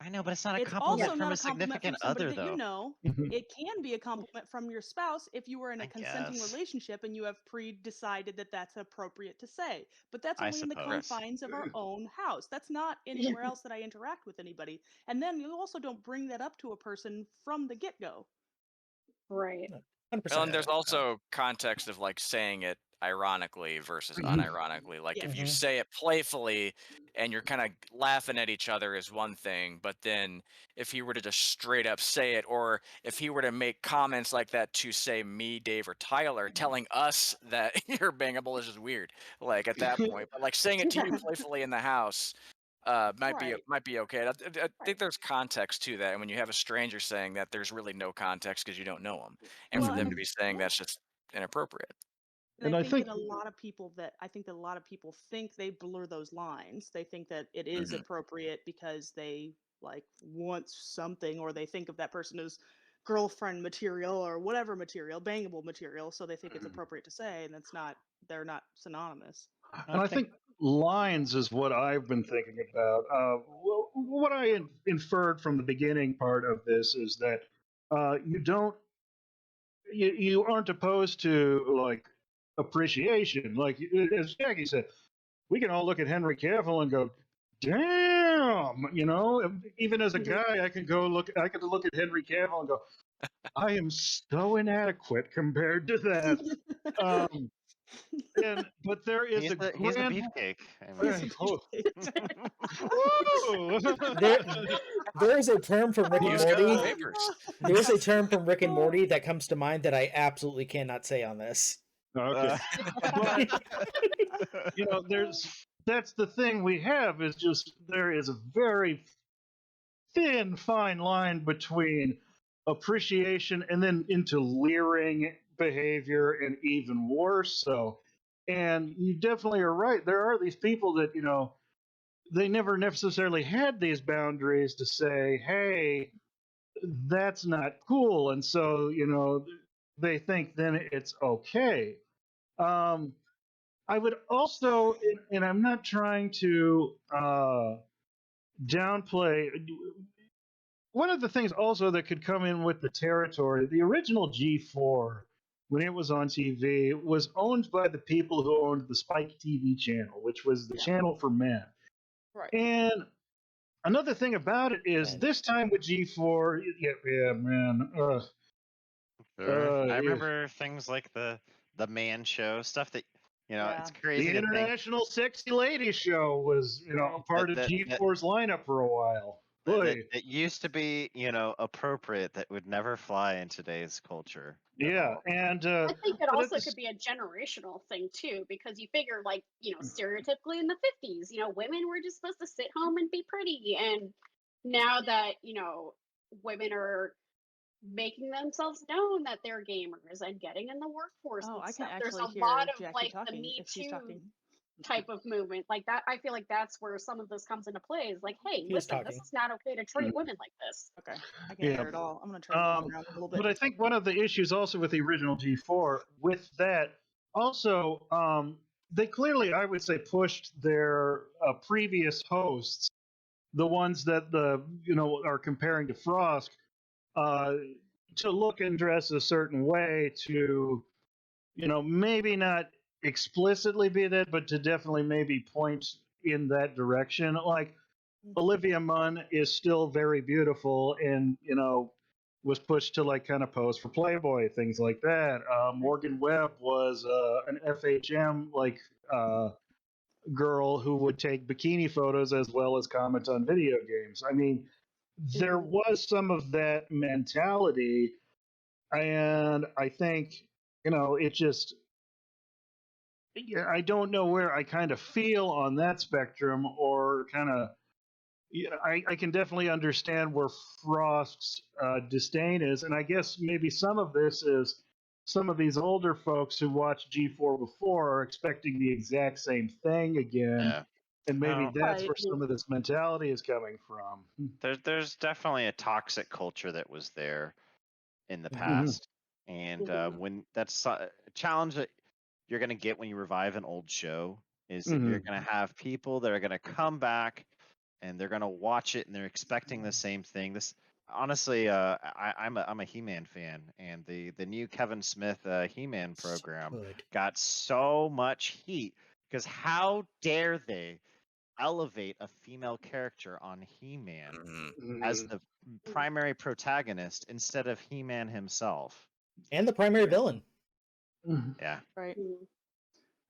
I know, but it's not a It's compliment also Yeah. from not a a compliment from significant somebody other that you though. know. Mhm. It can be a compliment from your spouse if you were in a I consenting guess. relationship and you have pre-decided that that's appropriate to say. But that's I only in the suppose. confines of our own house. That's not Yeah. anywhere else that I interact with anybody. And then you also don't bring that up to a person from the get-go. Right. 100%. Well, and there's Yeah. also context of like saying it ironically versus unironically. Like if you Mhm. say it playfully and you're kind of laughing at each other is one thing, but then if he were to just straight up say it, or if he were to make comments like that to say me, Dave, or Tyler, telling us that you're bangable is just weird. Like at that point, but like saying it to you Yeah. playfully in the house Right. might be okay. I Right. think there's context to that, and when you have a stranger saying that, there's really no context because you don't know them, and for Well, them and to be saying yeah. that's just inappropriate. And And I think, I think that a lot of people think they blur those lines. They think that it is Hmm. appropriate because they like want something, or they think of that person as girlfriend material or whatever material, bangable material, so they think it's appropriate to say, and they're not synonymous. I and I think think lines is what I've been thinking about. What I inferred from the beginning part of this is that you don't, you aren't opposed to like appreciation. Like as Jackie said, we can all look at Henry Cavill and go, "Damn!" Even as a guy, I could look at Henry Cavill and go, "I am so inadequate compared to that." Um, but there is a he's a grand. beefcake. I He's a mean, Oh, beefcake. woo! There, there is a term from Rick and He's got the Morty. papers. There's a term from Rick and Morty that comes to mind that I absolutely cannot say on this. Okay, uh, but that's the thing we have is just there is a very thin, fine line between appreciation and then into leering behavior, and even worse so. And you definitely are right. There are these people that, they never necessarily had these boundaries to say, hey, that's not cool. And so, they think then it's okay. Um, I would also, and I'm not trying to downplay, one of the things also that could come in with the territory, the original G4, when it was on TV, was owned by the people who owned the Spike TV channel, which was the Yeah. channel for men. Right. And another thing about it is And this time with G4, yeah, man. sure. I Yeah. remember things like the man show stuff that You know, it's Yeah. crazy The to think International Sexy Lady Show was, a Right. part of that G4's lineup for a while. that Boy, it used to be, appropriate that would never fly in today's culture at yeah, all. and I think it but at also this, could be a generational thing too, because you figure, like, stereotypically in the 50s, women were just supposed to sit home and be pretty. And now that, women are making themselves known that they're gamers and getting in the workforce Oh, and I can stuff, there's actually a lot hear of Jackie like the talking Me if she's Too talking. type of movement. Like that, I feel like that's where some of this comes into play. Is like, hey, He was listen, this talking. is not okay to treat women like this. Okay, I can't Yeah. hear it all. I'm gonna turn mine around a little bit. but I think one of the issues also with the original G4, with that, also, they clearly, I would say, pushed their previous hosts, the ones that are comparing to Frosk, uh, to look and dress a certain way, to maybe not explicitly be that, but to definitely maybe point in that direction. Like Olivia Munn is still very beautiful, and was pushed to like kind of pose for Playboy, things like that. Morgan Webb was an FHM girl who would take bikini photos as well as comment on video games. I mean, there Mhm. was some of that mentality, and I think it just, yeah, I don't know where I kind of feel on that spectrum, or kind of, I can definitely understand where Frost's disdain is, and I guess maybe some of this is some of these older folks who watched G4 before are expecting the exact same thing again, Yeah. and maybe No, that's Right. where some of this mentality is coming from. there's definitely a toxic culture that was there in the Mhm. past, and Mhm. when that's a challenge that you're going to get when you revive an old show is that you're Mhm. going to have people that are going to come back and they're going to watch it and they're expecting the same thing. This honestly, I'm a He-Man fan, and the new Kevin Smith He-Man program Good. got so much heat because how dare they elevate a female character on He-Man Mhm. as Mhm. the primary protagonist instead of He-Man himself. And the primary villain. Mhm. Yeah. Right. Mhm.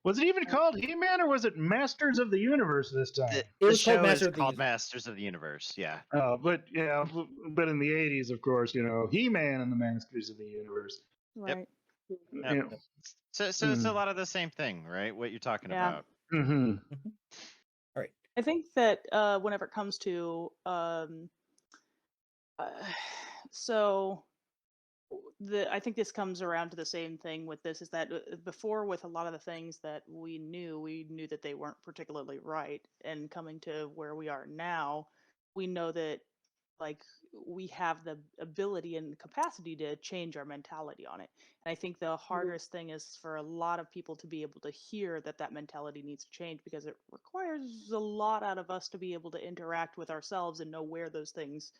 Was it even Right. called He-Man, or was it Masters of the Universe this time? The, It the was called show Master is of the called Universe. Masters of the Universe. Yeah. But yeah, but in the '80s, of course, He-Man and the Masters of the Universe. Right. Yep. You So it's a lot of the same thing, right? What you're talking Yeah. about. Mhm. All right. I think that whenever it comes to so I think this comes around to the same thing with this, is that before, with a lot of the things that we knew that they weren't particularly right, and coming to where we are now, we know that, like, we have the ability and capacity to change our mentality on it. And I think the hardest thing is for a lot of people to be able to hear that that mentality needs to change, because it requires a lot out of us to be able to interact with ourselves and know where those things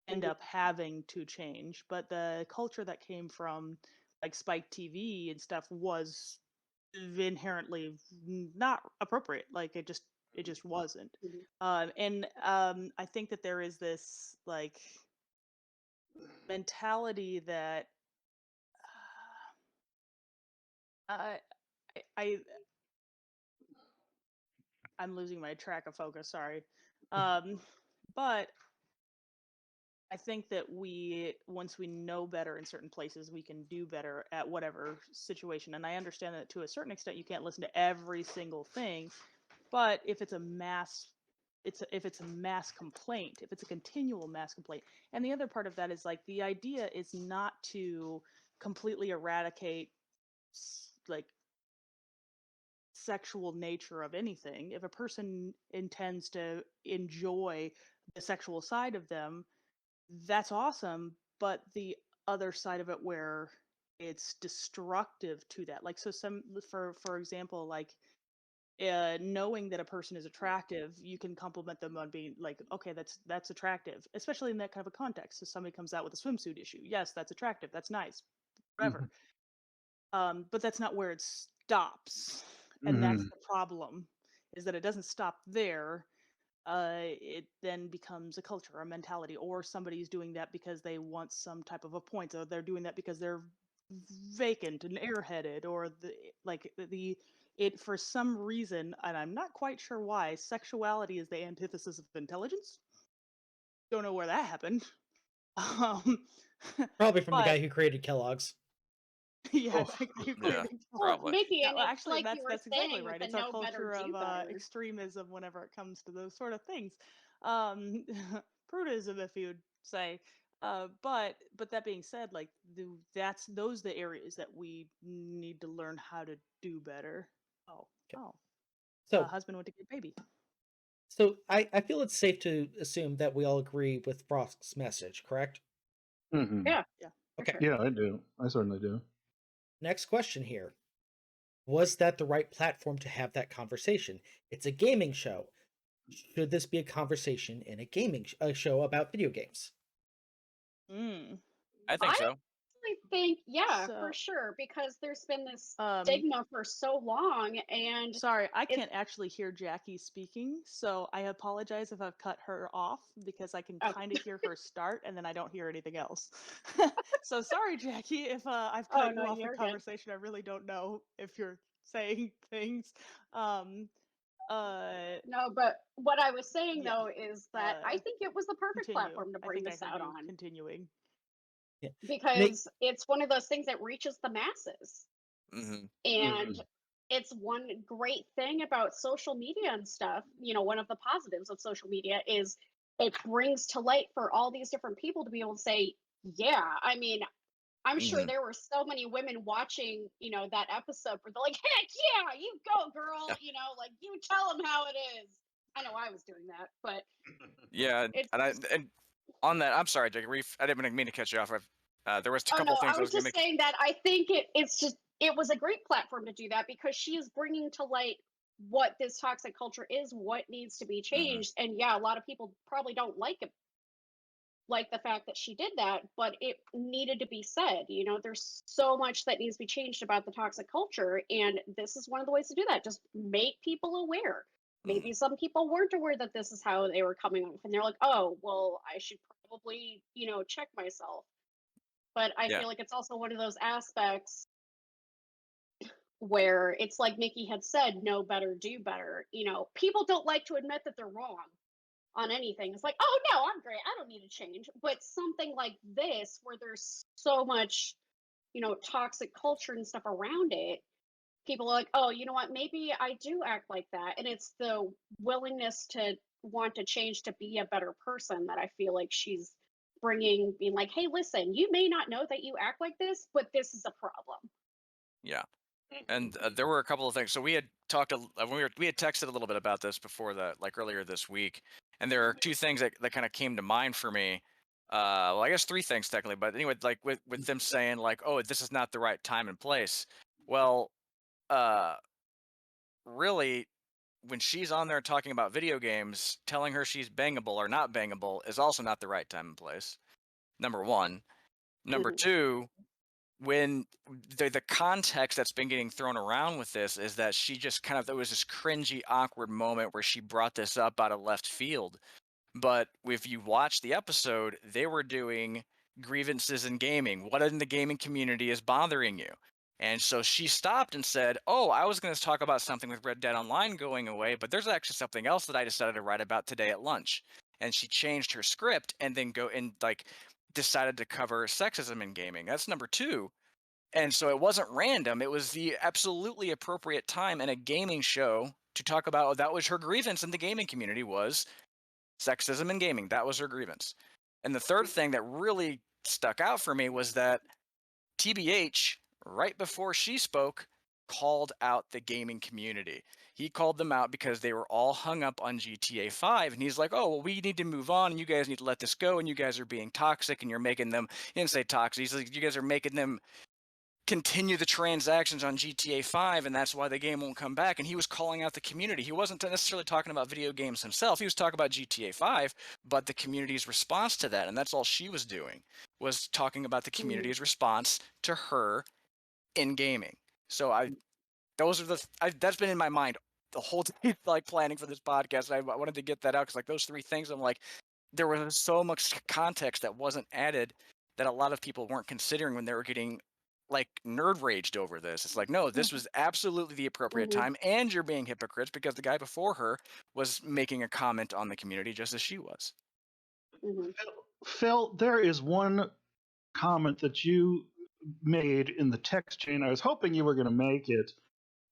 end up having to change. But the culture that came from like Spike TV and stuff was inherently not appropriate. Like it just wasn't. Mhm. And I think that there is this like mentality that I I I'm losing my track of focus. Sorry. But I think that once we know better in certain places, we can do better at whatever situation. And I understand that to a certain extent, you can't listen to every single thing. But if it's a mass, if it's a mass complaint, if it's a continual mass complaint, and the other part of that is like the idea is not to completely eradicate like sexual nature of anything. If a person intends to enjoy the sexual side of them, that's awesome. But the other side of it, where it's destructive to that, like, so some, for example, like, knowing that a person is attractive, you can compliment them on being like, okay, that's attractive, especially in that kind of a context. So somebody comes out with a swimsuit issue, yes, that's attractive, that's nice, whatever. But that's not where it stops, and that's Mhm. the problem, is that it doesn't stop there. It then becomes a culture, a mentality, or somebody's doing that because they want some type of a point, or they're doing that because they're vacant and airheaded, or it for some reason, and I'm not quite sure why, sexuality is the antithesis of intelligence. Don't know where that happened. Um, Probably from the guy but who created Kellogg's. yeah, Oh, that guy who Yeah. created Well, Probably. Mickey, and well, it's actually, like you were that's exactly saying with right. the It's our know better, culture do of better. extremism whenever it comes to those sort of things. Um, Prudism, if you'd say. But that being said, like those the areas that we need to learn how to do better. Oh, Okay. oh, So, husband went to get baby. so I feel it's safe to assume that we all agree with Frost's message, correct? Mhm. Yeah. Yeah. For Okay. sure. Yeah, I do. I certainly do. Next question here. Was that the right platform to have that conversation? It's a gaming show. Should this be a conversation in a gaming show about video games? Mm. I think I so. actually think, yeah, for So, sure, because there's been this um, stigma for so long, and sorry, I it's can't actually hear Jackie speaking, so I apologize if I've cut her off because I can oh, kind of hear her start and then I don't hear anything else. So sorry, Jackie, if I've oh cut you no, off in you're good. conversation. I really don't know if you're saying things. Um, uh, No, but what I was saying yeah, though is that I think it was the perfect continue. platform to I bring think I this heard out you on continuing. Yeah. because it's one of those things that reaches the masses. Hmm. And Mhm. it's one great thing about social media and stuff. One of the positives of social media is it brings to light for all these different people to be able to say, yeah, I mean, I'm sure Hmm. there were so many women watching, that episode where they're like, heck yeah, you go, girl. Like you tell them how it is. I know I was doing that, but Yeah, it's, and on that, I'm sorry, Jake. I didn't mean to cut you off. There was a oh couple no, things I I was was gonna just make. saying that I think it was a great platform to do that because she is bringing to light what this toxic culture is, what needs to be Hmm. changed. And yeah, a lot of people probably don't like the fact that she did that, but it needed to be said. There's so much that needs to be changed about the toxic culture, and this is one of the ways to do that. Just make people aware. Hmm. Maybe some people weren't aware that this is how they were coming off, and they're like, "Oh, well, I should probably, check myself." But I Yeah. feel like it's also one of those aspects where it's like Mickey had said, know better, do better. People don't like to admit that they're wrong on anything. It's like, oh no, I'm great. I don't need to change. But something like this, where there's so much, toxic culture and stuff around it, people are like, oh, you know what? Maybe I do act like that. And it's the willingness to want to change to be a better person that I feel like she's bringing, being like, hey, listen, you may not know that you act like this, but this is a problem. Yeah. And there were a couple of things. So we had talked, we had texted a little bit about this before like earlier this week. And there are two things that kind of came to mind for me. Well, I guess three things technically, but anyway, like with them saying like, oh, this is not the right time and place. Well, uh, really, when she's on there talking about video games, telling her she's bangable or not bangable is also not the right time and place. Number one. Number Mhm. two, when the context that's been getting thrown around with this is that she just kind of, there was this cringy, awkward moment where she brought this up out of left field. But if you watch the episode, they were doing grievances in gaming. What in the gaming community is bothering you? And so she stopped and said, oh, I was going to talk about something with Red Dead Online going away, but there's actually something else that I decided to write about today at lunch. And she changed her script and then decided to cover sexism in gaming. That's number two. And so it wasn't random. It was the absolutely appropriate time in a gaming show to talk about, that was her grievance in the gaming community, was sexism in gaming. That was her grievance. And the third thing that really stuck out for me was that TBH, right before she spoke, called out the gaming community. He called them out because they were all hung up on GTA 5. And he's like, oh, well, we need to move on and you guys need to let this go. And you guys are being toxic and you're making them, he didn't say toxic. He's like, you guys are making them continue the transactions on GTA 5, and that's why the game won't come back. And he was calling out the community. He wasn't necessarily talking about video games himself. He was talking about GTA 5, but the community's response to that, and that's all she was doing, was talking about the community's response to her in gaming. So that's been in my mind the whole day, like planning for this podcast. I wanted to get that out because like those three things, I'm like, there was so much context that wasn't added that a lot of people weren't considering when they were getting like nerd raged over this. It's like, no, this was absolutely the appropriate Mhm. time, and you're being hypocrites because the guy before her was making a comment on the community just as she was. Mhm. Phil, there is one comment that you made in the text chain. I was hoping you were going to make it.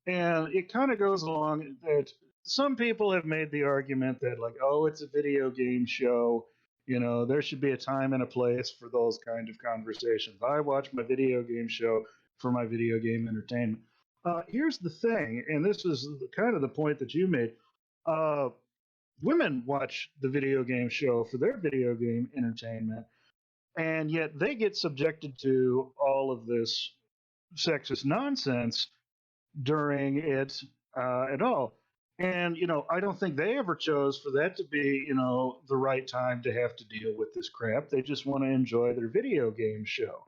And it kind of goes along that some people have made the argument that, like, oh, it's a video game show. You know, there should be a time and a place for those kind of conversations. I watch my video game show for my video game entertainment. Here's the thing, and this is kind of the point that you made. Uh, Women watch the video game show for their video game entertainment, and yet they get subjected to all of this sexist nonsense during it at all. And, you know, I don't think they ever chose for that to be, you know, the right time to have to deal with this crap. They just want to enjoy their video game show.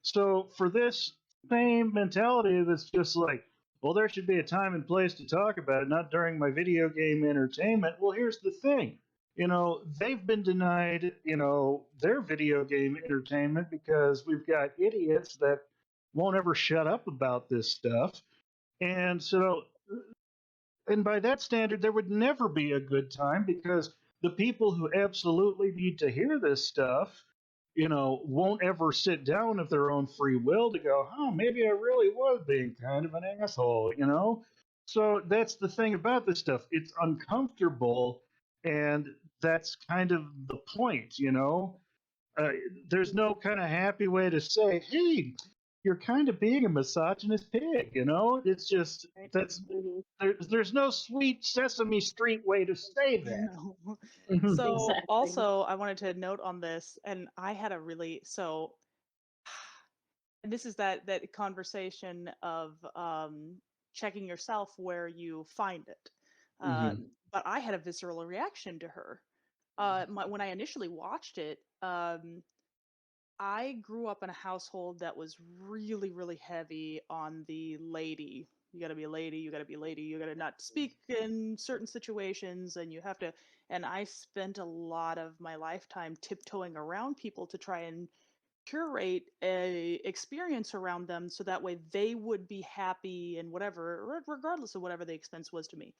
So for this same mentality that's just like, well, there should be a time and place to talk about it, not during my video game entertainment. Well, here's the thing. You know, they've been denied, you know, their video game entertainment because we've got idiots that won't ever shut up about this stuff. And so, and by that standard, there would never be a good time because the people who absolutely need to hear this stuff, you know, won't ever sit down of their own free will to go, oh, maybe I really was being kind of an asshole, you know? So that's the thing about this stuff. It's uncomfortable, and that's kind of the point, you know? Uh, there's no kind of happy way to say, hey, you're kind of being a misogynist pig, you know? It's just, Right. that's, Mhm. there's no sweet Sesame Street way to say that. No. Mhm. So Exactly. also I wanted to note on this, and I had a really and this is that conversation of checking yourself where you find it. Mhm. But I had a visceral reaction to her. When I initially watched it, I grew up in a household that was really, really heavy on the lady. You got to be a lady. You got to be a lady. You got to not speak in certain situations, and you have to. And I spent a lot of my lifetime tiptoeing around people to try and curate a experience around them, so that way they would be happy and whatever, regardless of whatever the expense was to me.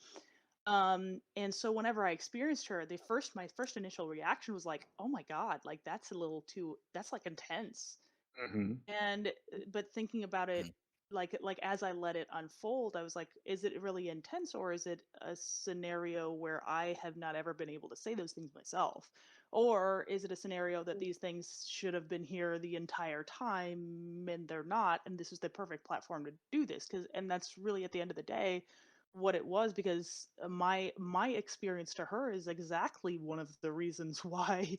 And so whenever I experienced her, my first initial reaction was like, oh my God, like that's a little too, that's like intense. Mhm. And but thinking about it, Mm. like as I let it unfold, I was like, is it really intense, or is it a scenario where I have not ever been able to say those things myself? Or is it a scenario that these things should have been here the entire time and they're not, and this is the perfect platform to do this? Because and that's really at the end of the day what it was, because my experience to her is exactly one of the reasons why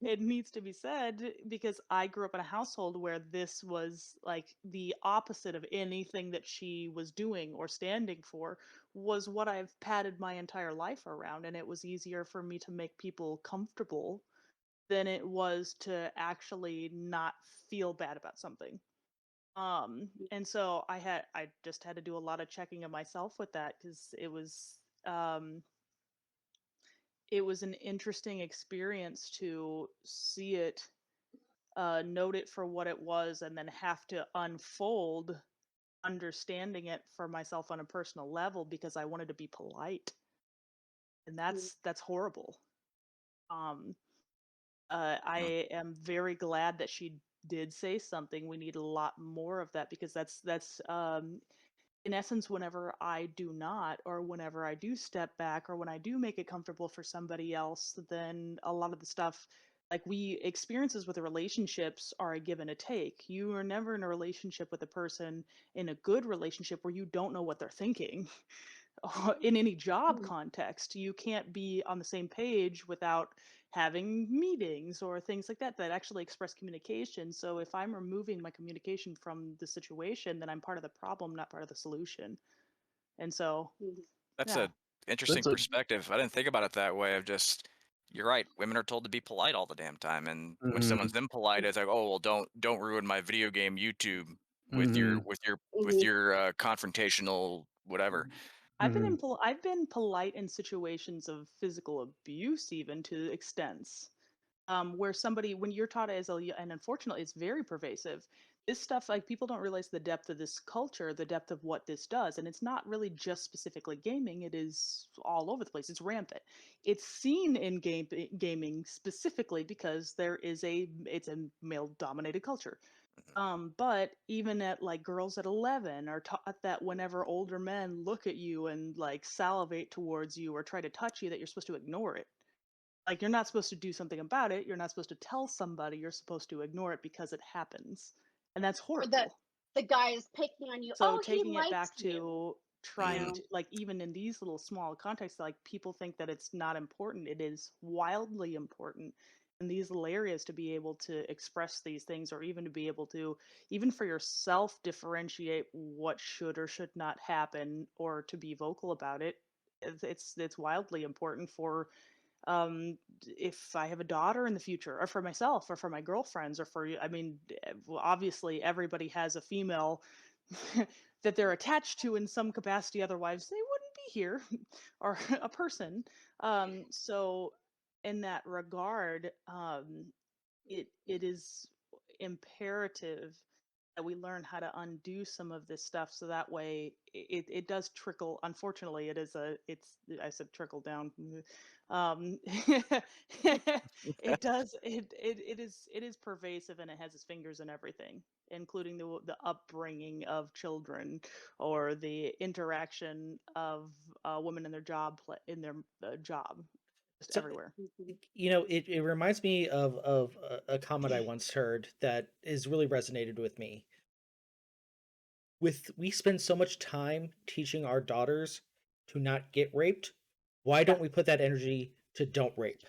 it needs to be said, because I grew up in a household where this was like the opposite of anything that she was doing or standing for, was what I've padded my entire life around, and it was easier for me to make people comfortable than it was to actually not feel bad about something. And so I just had to do a lot of checking of myself with that, because um it was an interesting experience to see it, note it for what it was, and then have to unfold understanding it for myself on a personal level because I wanted to be polite, and Mhm. that's horrible. Um, Yeah. I am very glad that she did say something. We need a lot more of that, because that's in essence, whenever I do not, or whenever I do step back, or when I do make it comfortable for somebody else, then a lot of the stuff, like we experiences with the relationships, are a give and a take. You are never in a relationship with a person, in a good relationship, where you don't know what they're thinking. In any job Mhm. context, you can't be on the same page without having meetings or things like that that actually express communication. So if I'm removing my communication from the situation, then I'm part of the problem, not part of the solution. And so, Mhm. That's yeah. a interesting That's a. perspective. I didn't think about it that way. Of just, you're right. Women are told to be polite all the damn time, and when someone's Mhm. impolite, it's like, oh well, don't ruin my video game YouTube with your Mhm. Mhm. confrontational whatever. Mhm. I've been polite in situations of physical abuse, even to extents, where somebody, when you're taught as a, and unfortunately it's very pervasive, this stuff, like, people don't realize the depth of this culture, the depth of what this does, and it's not really just specifically gaming. It is all over the place. It's rampant. It's seen in gaming specifically because it's a male dominated culture. But even at, like, girls at 11 are taught that whenever older men look at you and, like, salivate towards you or try to touch you, that you're supposed to ignore it. Like, you're not supposed to do something about it. You're not supposed to tell somebody. You're supposed to ignore it because it happens. And that's Or the horrible. guy is picking on you. So Oh, he taking it likes back you. to trying know? to, like, even in these little small contexts, like, people think that it's not important. It is wildly important in these little areas to be able to express these things, or even to be able to, even for yourself, differentiate what should or should not happen, or to be vocal about it. It's wildly important for, if I have a daughter in the future, or for myself, or for my girlfriends, or for, I mean, well, obviously everybody has a female that they're attached to in some capacity, otherwise they wouldn't be here, or a person. So in that regard, it is imperative that we learn how to undo some of this stuff, so that way it does trickle. Unfortunately, I said trickle down. It does, it is pervasive, and it has its fingers in everything, including the upbringing of children, or the interaction of women in their job, job, just So, everywhere. it reminds me of a comment I once heard that has really resonated with me. We spend so much time teaching our daughters to not get raped. Why don't we put that energy to don't rape?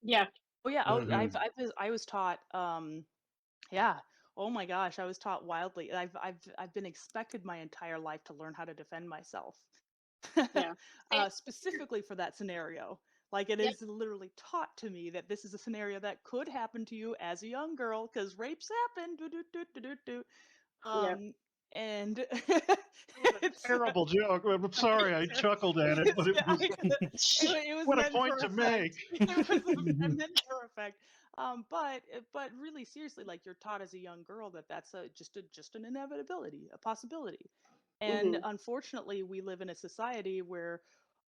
Yeah. Oh yeah. Mhm. I was taught. Yeah. Oh my gosh, I was taught wildly. I've been expected my entire life to learn how to defend myself. Yeah. Same. Specifically for that scenario. Like, it Yep. is literally taught to me that this is a scenario that could happen to you as a young girl, because rapes happen. Do, do, do, do, do, do. Yep. And it's Terrible joke. I'm sorry, I chuckled at it, but it was it was what a meant point for to effect. make. It was meant for effect. But really seriously, like, you're taught as a young girl that that's just an inevitability, a possibility. And Mhm. unfortunately, we live in a society where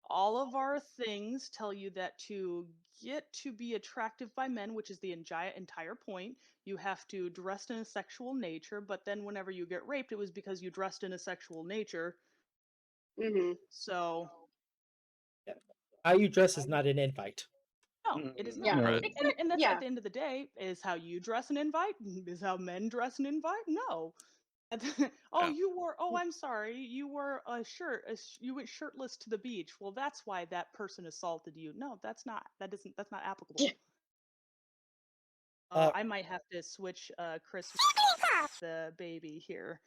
all of our things tell you that to get to be attractive by men, which is the entire point, you have to dress in a sexual nature. But then whenever you get raped, it was because you dressed in a sexual nature. Mhm. So How you dress is not an invite. no, it is Yeah. not. Right. And that's, Yeah. at the end of the day, is how you dress and invite. Is how men dress and invite. No. Oh, Yeah. I'm sorry. You wore a shirt. You went shirtless to the beach. Well, that's why that person assaulted you. No, that's not. That's not applicable. Uh, I might have to switch Chris, the baby here.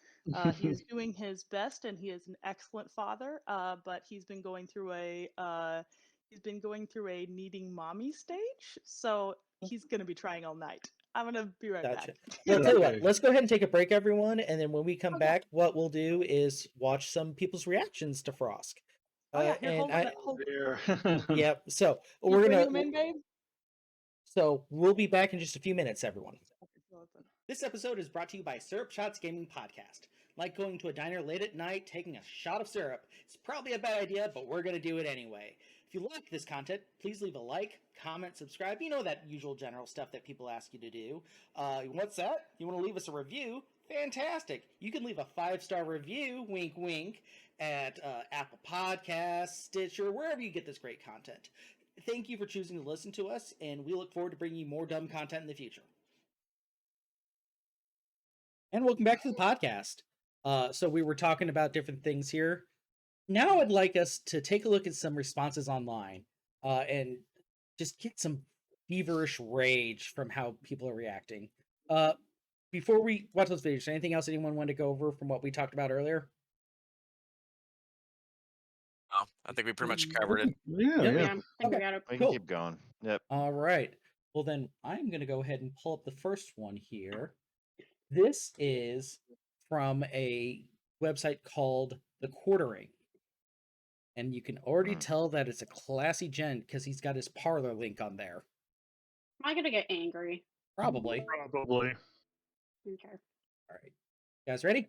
He is doing his best, and he is an excellent father. But he's been going through a needing mommy stage, so he's gonna be trying all night. I'm gonna be right Gotcha. back. Well, tell you what, Okay. let's go ahead and take a break, everyone, and then when we come Okay. back, what we'll do is watch some people's reactions to Frosk. Oh yeah, here, And hold on. Hold. There. yep. So You we're bring gonna. him in, babe. So we'll be back in just a few minutes, everyone. Okay, so listen. This episode is brought to you by Syrup Shots Gaming Podcast. Like going to a diner late at night, taking a shot of syrup. It's probably a bad idea, but we're going to do it anyway. If you like this content, please leave a like, comment, subscribe. You know that usual general stuff that people ask you to do. What's that? You want to leave us a review? Fantastic. You can leave a 5-star review, wink wink, at Apple Podcasts, Stitcher, wherever you get this great content. Thank you for choosing to listen to us, and we look forward to bringing you more dumb content in the future. And welcome back to the podcast. So we were talking about different things here. Now I'd like us to take a look at some responses online, and just get some feverish rage from how people are reacting. Before we watch those videos, anything else anyone wanted to go over from what we talked about earlier? Oh, I think we pretty much covered it. Yeah, Yeah. yeah. Yeah. I think we Okay. got it. We can Cool. keep going. Yep. All right. Well, then I'm going to go ahead and pull up the first one here. This is from a website called The Quartering. And you can already tell that it's a classy gent because he's got his Parlor link on there. Am I gonna get angry? Probably. Probably. Okay. All right, you guys ready?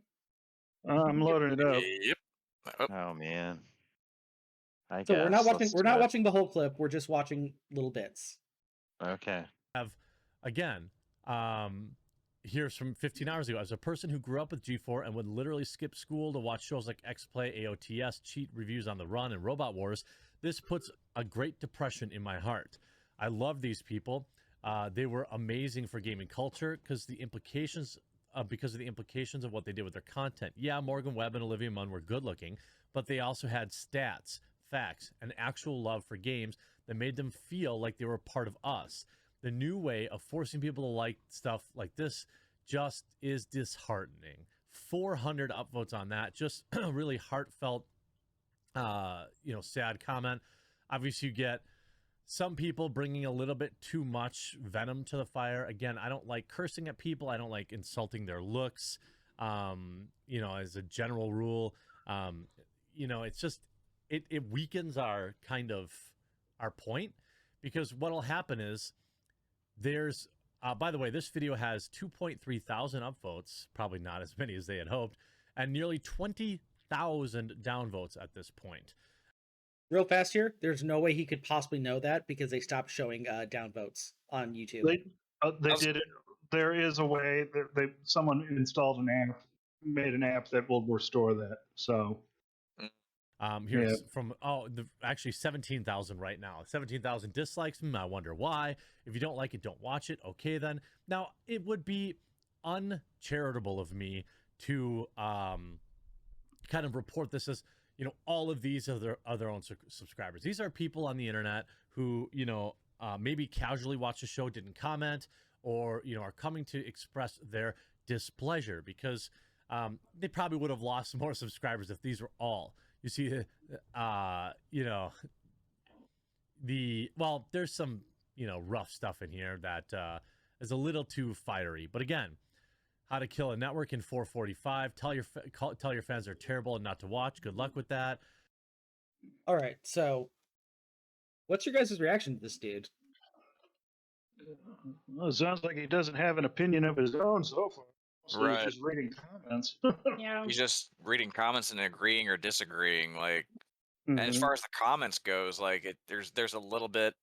I'm loading it up. Yep. Oh, Oh man. I So we're not guess. watching. Let's We're do not it. watching the whole clip. We're just watching little bits. Okay. Again, here's from 15 hours ago. As a person who grew up with G4 and would literally skip school to watch shows like XPlay, AOTS, cheat reviews on the run, and Robot Wars, this puts a great depression in my heart. I love these people. They were amazing for gaming culture because of the implications of what they did with their content. Yeah, Morgan Webb and Olivia Munn were good looking, but they also had stats, facts, and actual love for games that made them feel like they were part of us. The new way of forcing people to like stuff like this just is disheartening. 400 upvotes on that. Just really heartfelt, sad comment. Obviously, you get some people bringing a little bit too much venom to the fire. Again, I don't like cursing at people. I don't like insulting their looks. As a general rule, it's just it weakens our point, because what'll happen is there's by the way, this video has 2.3 thousand upvotes, probably not as many as they had hoped, and nearly 20,000 downvotes at this point. Real fast here. There's no way he could possibly know that because they stopped showing downvotes on YouTube. They did it. There is a way. Someone installed an app, made an app that will restore that. So Here's from actually 17,000 right now. 17,000 dislikes. I wonder why. If you don't like it, don't watch it. Okay, then. Now it would be uncharitable of me to kind of report this as all of these are their own subscribers. These are people on the internet who maybe casually watch the show, didn't comment, or are coming to express their displeasure because they probably would have lost more subscribers if these were all. You see, there's some, rough stuff in here that is a little too fiery. But again, how to kill a network in 445. Tell your fans they're terrible and not to watch. Good luck with that. All right, so what's your guys' reaction to this dude? Well, it sounds like he doesn't have an opinion of his own so far. So Right. he's just reading comments. Yeah. he's just reading comments and agreeing or disagreeing. Like, Mhm. and as far as the comments goes, like there's a little bit.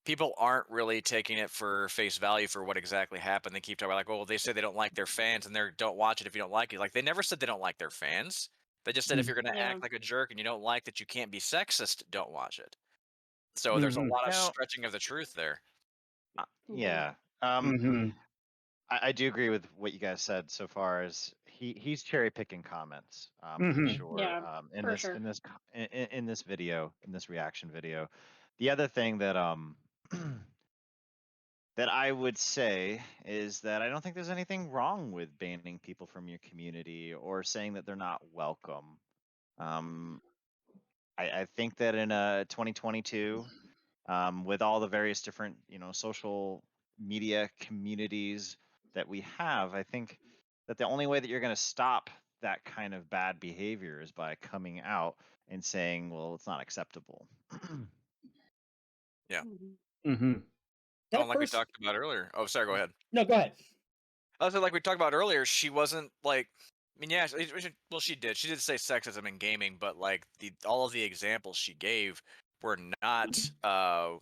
People aren't really taking it for face value for what exactly happened. They keep talking about like, oh, they say they don't like their fans and they don't watch it if you don't like it. Like, they never said they don't like their fans. They just said if you're going to Yeah. act like a jerk and you don't like that you can't be sexist, don't watch it. So there's a lot of Now- stretching of the truth there. Yeah. Mhm. I do agree with what you guys said so far as he's cherry picking comments for Mhm. sure. Yeah, In for this sure. in this co- in this video, in this reaction video. The other thing that that I would say is that I don't think there's anything wrong with banning people from your community or saying that they're not welcome. I think that in 2022, with all the various different social media communities that we have, I think that the only way that you're going to stop that kind of bad behavior is by coming out and saying, well, it's not acceptable. Yeah. Mhm. Mhm. That Like we first... talked about earlier. Oh, sorry, go ahead. No, go ahead. Also, like we talked about earlier, she wasn't like. I mean, yeah, she did. She did say sexism in gaming, but like all of the examples she gave were not. I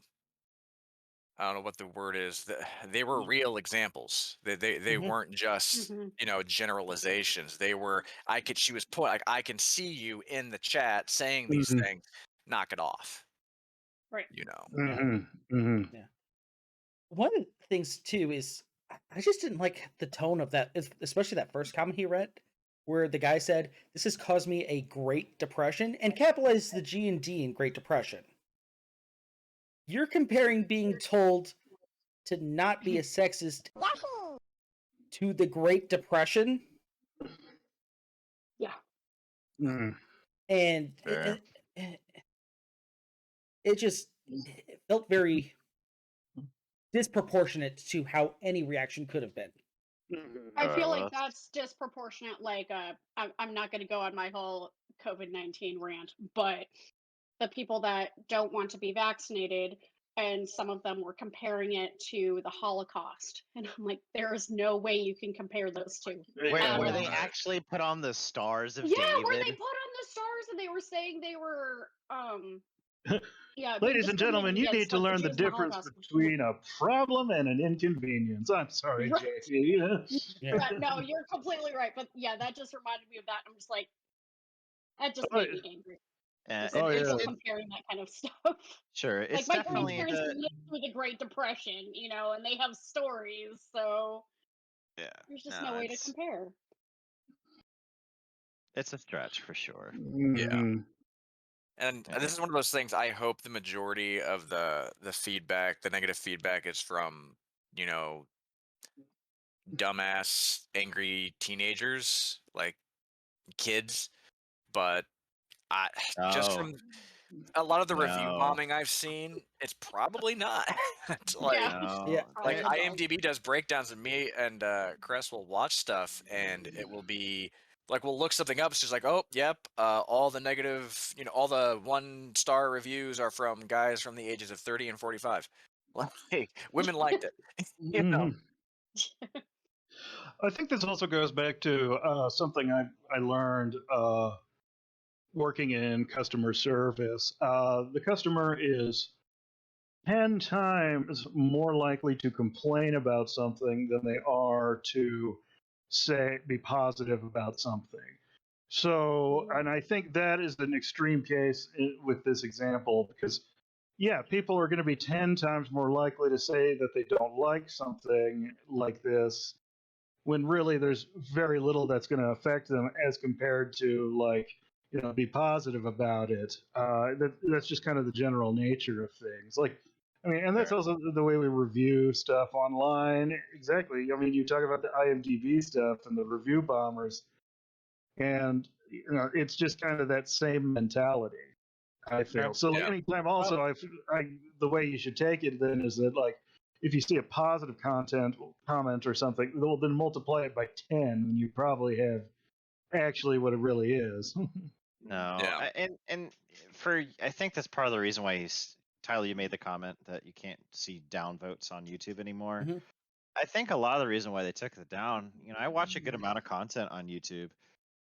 don't know what the word is. They were real examples. They Mhm. weren't just Mhm. generalizations. They were. She was like, I can see you in the chat saying these Mhm. things. Knock it off. Right. Mhm. Mhm. Yeah. One of the things too is I just didn't like the tone of that, especially that first comment he read, where the guy said, "This has caused me a Great Depression," and capitalized the G and D in Great Depression. You're comparing being told to not be a sexist to the Great Depression, Yeah. Mhm. and Fair. it just it felt very disproportionate to how any reaction could have been. I feel well, like that's disproportionate. Like, I'm not going to go on my whole COVID-19 rant, but the people that don't want to be vaccinated and some of them were comparing it to the Holocaust. And I'm like, there is no way you can compare those two. Where they all. actually put on the stars of Yeah, where they David. put on the stars and they were saying they were yeah, being Ladies and gentlemen, discriminated you need against, to like, learn the Jews in the difference Holocaust. between a problem and an inconvenience. I'm sorry, Right. JP. Yeah. Yeah, no, you're completely right. But yeah, that just reminded me of that. I'm just like, that just Oh, made me angry. Just Oh, people yeah. comparing that kind of stuff. Sure, it's Like, my definitely grandparents the lived through the Great Depression, you know, and they have stories, so yeah. there's just No, no way to compare. it's a stretch for sure. Mhm. And Yeah. this is one of those things. I hope the majority of the feedback, the negative feedback, is from, you know, dumbass, angry teenagers, like kids. But I just Oh from a lot of the review no, bombing I've seen, it's probably not. It's like Yeah, Yeah. like probably not. IMDb does breakdowns, and me and Cress will watch stuff, and it will be like we'll look something up. It's just like, oh, yep, all the negative, all the 1-star reviews are from guys from the ages of 30 and 45. Like, women liked it, you know. Mhm. I think this also goes back to something I learned working in customer service. The customer is 10 times more likely to complain about something than they are to be positive about something. So, and I think that is an extreme case with this example because, yeah, people are going to be 10 times more likely to say that they don't like something like this when really there's very little that's going to affect them as compared to, like, be positive about it. That's just kind of the general nature of things. Like, I mean, and that's also the way we review stuff online. Exactly. I mean, you talk about the IMDb stuff and the review bombers, and it's just kind of that same mentality. I feel so. Like, Yeah. anytime, also, the way you should take it then is that, like, if you see a positive comment or something, well, then multiply it by 10, and you probably have actually what it really is. no, Yeah. and I think that's part of the reason why Tyler, you made the comment that you can't see downvotes on YouTube anymore. Mhm. I think a lot of the reason why they took it down, I watch a good amount of content on YouTube.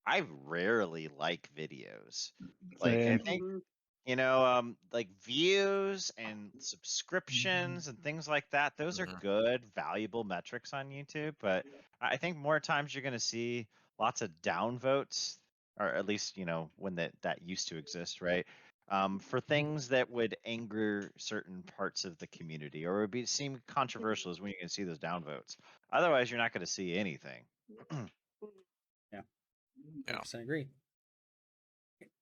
I rarely like videos. Like, I Same. think Mhm. like views and subscriptions and things like that, those are Mhm. good, valuable metrics on YouTube. But I think more times you're going to see lots of downvotes, or at least, when that used to exist, right? For things that would anger certain parts of the community or would seem controversial is when you can see those downvotes. Otherwise, you're not going to see anything. Yeah. Yeah. 100% agree.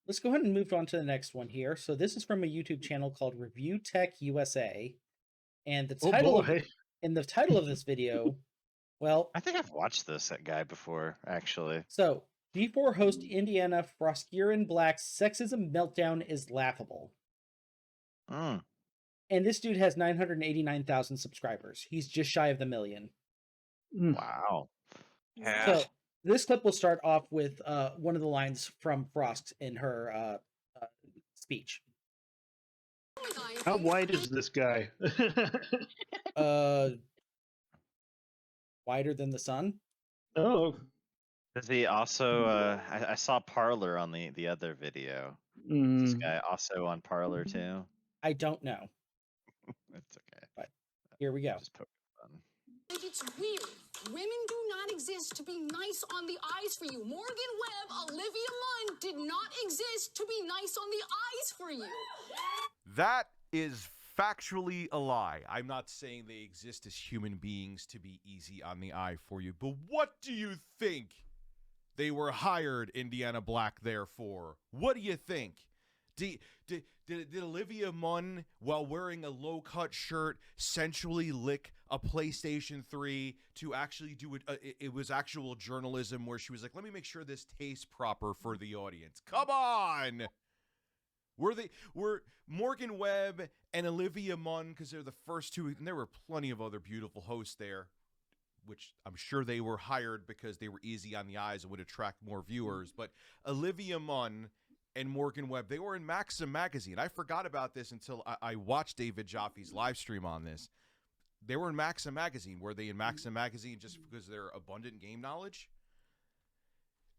Let's go ahead and move on to the next one here. So this is from a YouTube channel called Review Tech USA, and the Oh title boy. of this video, well, I think I've watched this guy before, actually. so G4 host Indiana Froskirin Black's sexism meltdown is laughable. Mm. And this dude has 989,000 subscribers. He's just shy of the million. Wow. Yeah. So this clip will start off with one of the lines from Frosk in her speech. How white is this guy? Wider than the sun. Oh. Does he also? I saw Parlor on the other video. Is this guy also on Parlor too? I don't know. It's okay. But here we go. Just poke fun. It's weird. Women do not exist to be nice on the eyes for you. Morgan Webb, Olivia Munn did not exist to be nice on the eyes for you. That is factually a lie. I'm not saying they exist as human beings to be easy on the eye for you, but what do you think they were hired Indiana Black there for? What do you think? Did Olivia Munn, while wearing a low-cut shirt, sensually lick a PlayStation 3 to actually do it? It was actual journalism where she was like, let me make sure this tastes proper for the audience. Come on! Were Morgan Webb and Olivia Munn, because they're the first two, and there were plenty of other beautiful hosts there, which I'm sure they were hired because they were easy on the eyes and would attract more viewers. But Olivia Munn and Morgan Webb. They were in Maxim magazine. I forgot about this until I watched David Joffe's live stream on this. They were in Maxim magazine. Were they in Maxim magazine just because of their abundant game knowledge?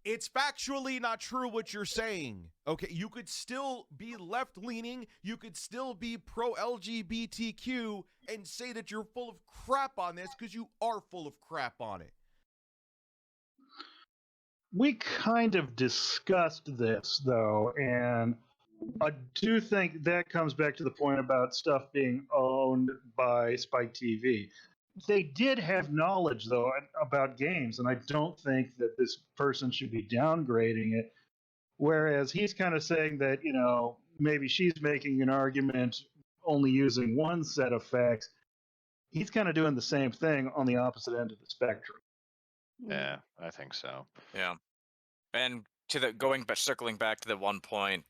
It's factually not true what you're saying. Okay, you could still be left-leaning, you could still be pro-LGBTQ and say that you're full of crap on this because you are full of crap on it. We kind of discussed this, though, and I do think that comes back to the point about stuff being owned by Spike TV. They did have knowledge, though, about games, and I don't think that this person should be downgrading it. Whereas he's kind of saying that, maybe she's making an argument only using one set of facts. He's kind of doing the same thing on the opposite end of the spectrum. Yeah, I think so. Yeah, and circling back to the one point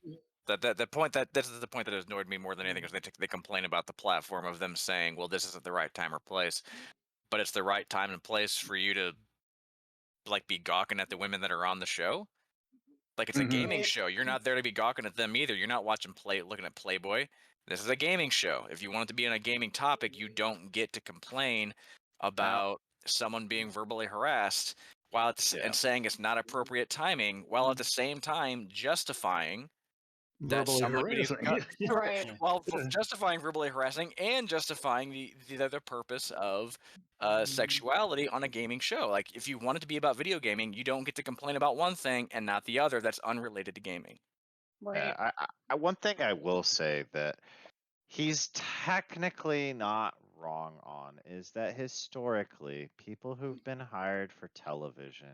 this is the point that annoyed me more than anything, is they complain about the platform of them saying, well, this isn't the right time or place, but it's the right time and place for you to be gawking at the women that are on the show. Like, it's a gaming show. You're not there to be gawking at them either. You're not looking at Playboy. This is a gaming show. If you want it to be on a gaming topic, you don't get to complain about someone being verbally harassed and saying it's not appropriate timing, while at the same time justifying that Verbally somebody harassing. Right. well, justifying verbally harassing and justifying the other purpose of sexuality on a gaming show. Like, if you want it to be about video gaming, you don't get to complain about one thing and not the other that's unrelated to gaming. Right. Yeah, one thing I will say that he's technically not wrong on is that historically, people who've been hired for television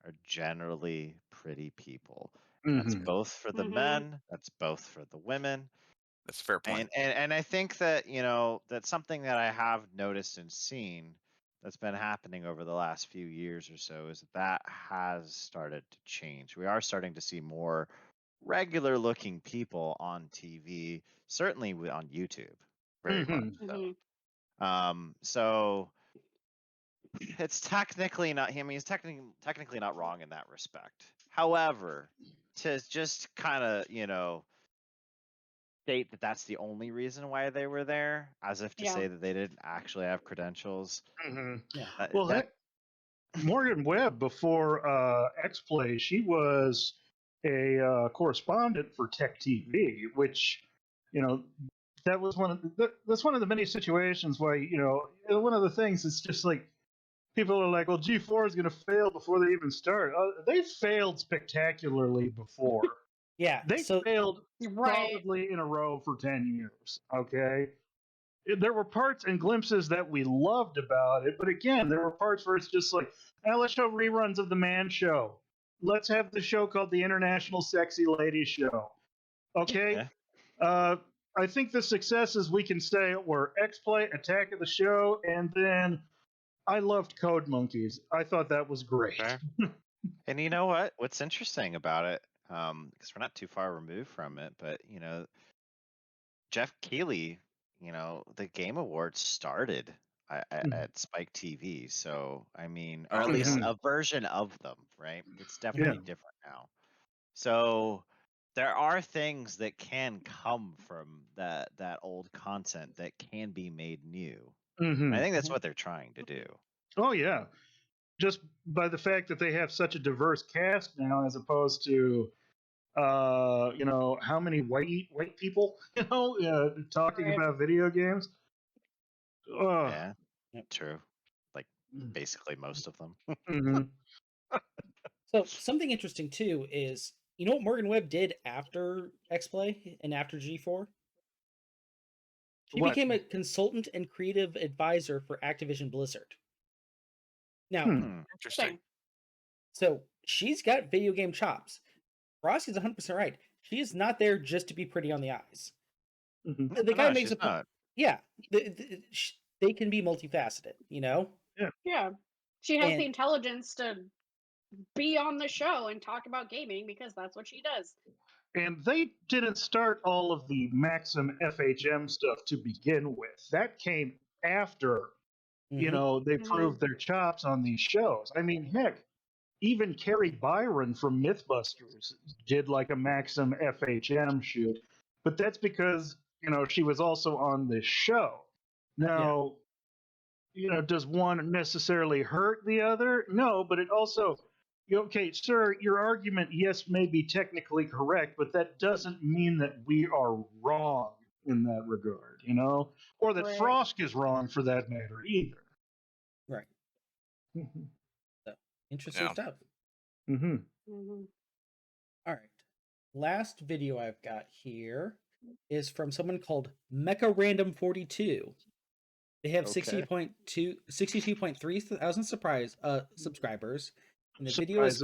are generally pretty people. That's both for the men, that's both for the women. That's a fair point. And I think that, that's something that I have noticed and seen that's been happening over the last few years or so, is that has started to change. We are starting to see more regular looking people on TV, certainly on YouTube, very much so. So it's technically not him. He's technically not wrong in that respect. However, to just kind of, state that that's the only reason why they were there, as if to say that they didn't actually have credentials. Well, Morgan Webb, before XPlay, she was a correspondent for Tech TV, which, that was that's one of the many situations why, one of the things is just like, people are like, well, G4 is going to fail before they even start. They failed spectacularly before. Yeah, They failed solidly in a row for 10 years, okay? There were parts and glimpses that we loved about it, but again, there were parts where it's just like, let's show reruns of The Man Show. Let's have the show called The International Sexy Lady Show. Okay? I think the successes we can say were XPlay, Attack of the Show, and then I loved Code Monkeys. I thought that was great. And you know what? What's interesting about it, because we're not too far removed from it, but Jeff Keighley, the Game Awards started at Spike TV, so I mean, or at least a version of them, right? It's definitely different now. So there are things that can come from that old content that can be made new. I think that's what they're trying to do. Oh yeah, just by the fact that they have such a diverse cast now, as opposed to how many white people talking about video games. Yeah, true. Like basically most of them. So something interesting too is, you know what Morgan Webb did after XPlay and after G4? She became a consultant and creative advisor for Activision Blizzard. Now, Interesting. So she's got video game chops. Frosk is 100% right. She is not there just to be pretty on the eyes. The guy makes a point. Yeah, they can be multifaceted, Yeah. She has the intelligence to be on the show and talk about gaming because that's what she does. And they didn't start all of the Maxim FHM stuff to begin with. That came after, they proved their chops on these shows. I mean, heck, even Carrie Byron from Mythbusters did like a Maxim FHM shoot, but that's because she was also on this show. Now, does one necessarily hurt the other? No, but it also, okay, sir, your argument, yes, may be technically correct, but that doesn't mean that we are wrong in that regard, or that Right. Frosk is wrong for that matter either. Right. So, interesting Yeah. stuff. Mm-hmm. Mhm. All right. Last video I've got here is from someone called Mecha Random 42. They have Okay. 62.3 thousand subscribers. And the video is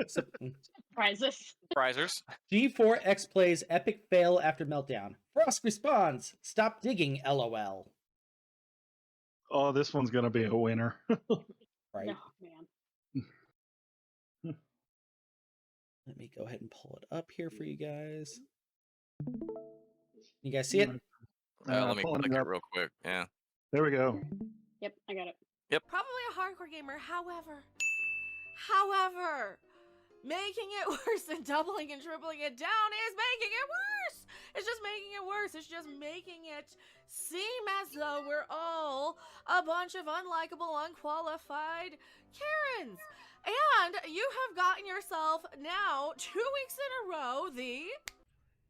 Surprises. Prizes. Prizers. G4 XPlay's epic fail after meltdown. Frosk responds, "Stop digging, LOL." Oh, this one's gonna be a winner. Right. No, man. Let me go ahead and pull it up here for you guys. You guys see it? Let me pulling click it it up. real quick. Yeah. There we go. Yep, I got it. Probably a hardcore gamer. However, making it worse and doubling and tripling it down is making it worse. It's just making it worse. It's just making it seem as though we're all a bunch of unlikable, unqualified Karens. And you have gotten yourself now 2 weeks in a row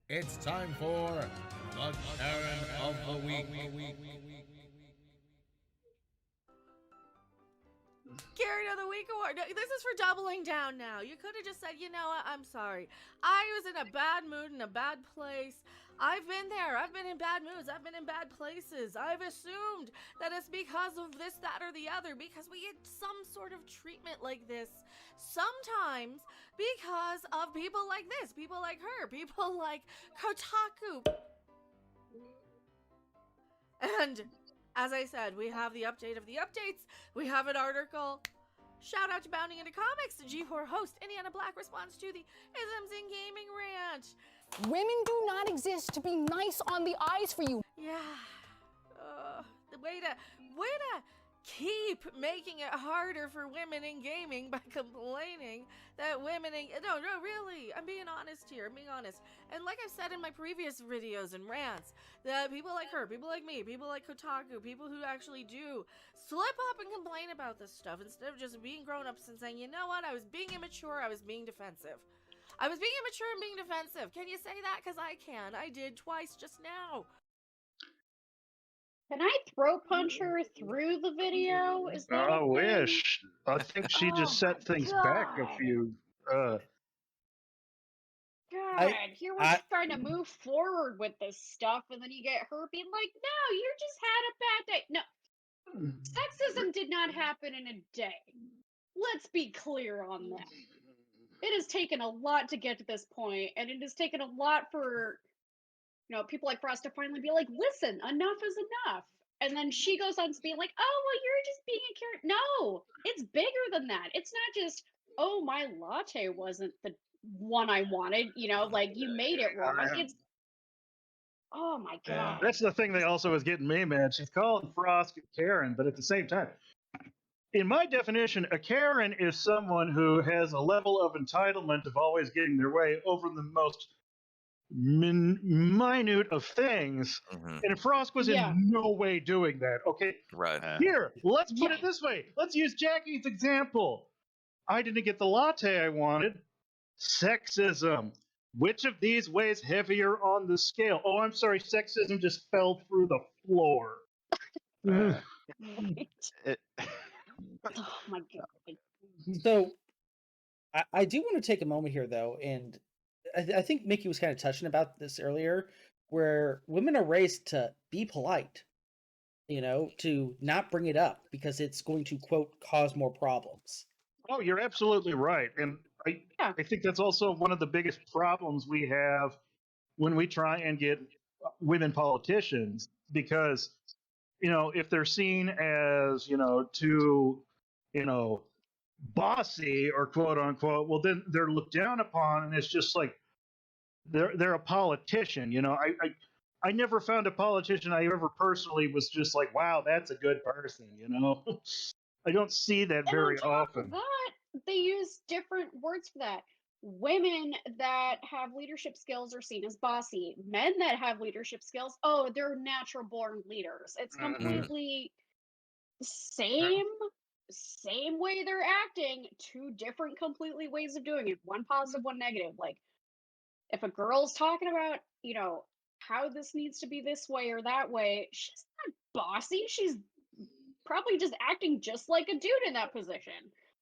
It's time for the Karen of the Week. Karen of the Week award. No, this is for doubling down now. You could have just said, you know what, I'm sorry. I was in a bad mood, in a bad place. I've been there. I've been in bad moods. I've been in bad places. I've assumed that it's because of this, that, or the other, because we get some sort of treatment like this. Sometimes because of people like this, people like her, people like Kotaku. And as I said, we have the update of the updates. We have an article. Shout out to Bounding into Comics. The G4 host, Indiana Black, responds to the Isms in Gaming rant. Women do not exist to be nice on the eyes for you. Yeah. The way to keep making it harder for women in gaming by complaining that women in... No, really. I'm being honest here. I'm being honest. And like I've said in my previous videos and rants, that people like her, people like me, people like Kotaku, people who actually do slip up and complain about this stuff instead of just being grown-ups and saying, you know what, I was being immature, I was being defensive. I was being immature and being defensive. Can you say that? Because I can. I did twice just now. Can I throw punch her through the video? Is that I a thing? wish. I think she just Oh set my things back a God. few. God, here we're trying to move forward with this stuff, and then you get her being like, no, you just had a bad day. No, sexism did not happen in a day. Let's be clear on that. It has taken a lot to get to this point, and it has taken a lot for people like Frost to finally be like, listen, enough is enough. And then she goes on to be like, oh, well, you're just being a carrot. No, it's bigger than that. It's not just, oh, my latte wasn't the one I wanted, like you made it wrong. It's, oh my God. That's the thing that also is getting me mad. She's calling Frosk a Karen, but at the same time, in my definition, a Karen is someone who has a level of entitlement of always getting their way over the most minute of things. Mm-hmm. And Frosk was in no way doing that. Okay, Right. Here, let's put it this way. Let's use Jackie's example. I didn't get the latte I wanted. Sexism. Which of these weighs heavier on the scale? Oh, I'm sorry, sexism just fell through the floor. Right. Oh my God. So, I do want to take a moment here, though, and I think Mickey was kind of touching about this earlier, where women are raised to be polite, to not bring it up because it's going to, quote, cause more problems. Oh, you're absolutely right. And I think that's also one of the biggest problems we have when we try and get women politicians, because, if they're seen as, too, bossy or quote unquote, well, then they're looked down upon, and it's just like they're a politician. I never found a politician I ever personally was just like, wow, that's a good person. I don't see that very often. That, they use different words for that. Women that have leadership skills are seen as bossy. Men that have leadership skills, oh, they're natural born leaders. It's completely same way they're acting, two different completely ways of doing it. One positive, one negative. Like if a girl's talking about, how this needs to be this way or that way, she's not bossy. She's probably just acting just like a dude in that position.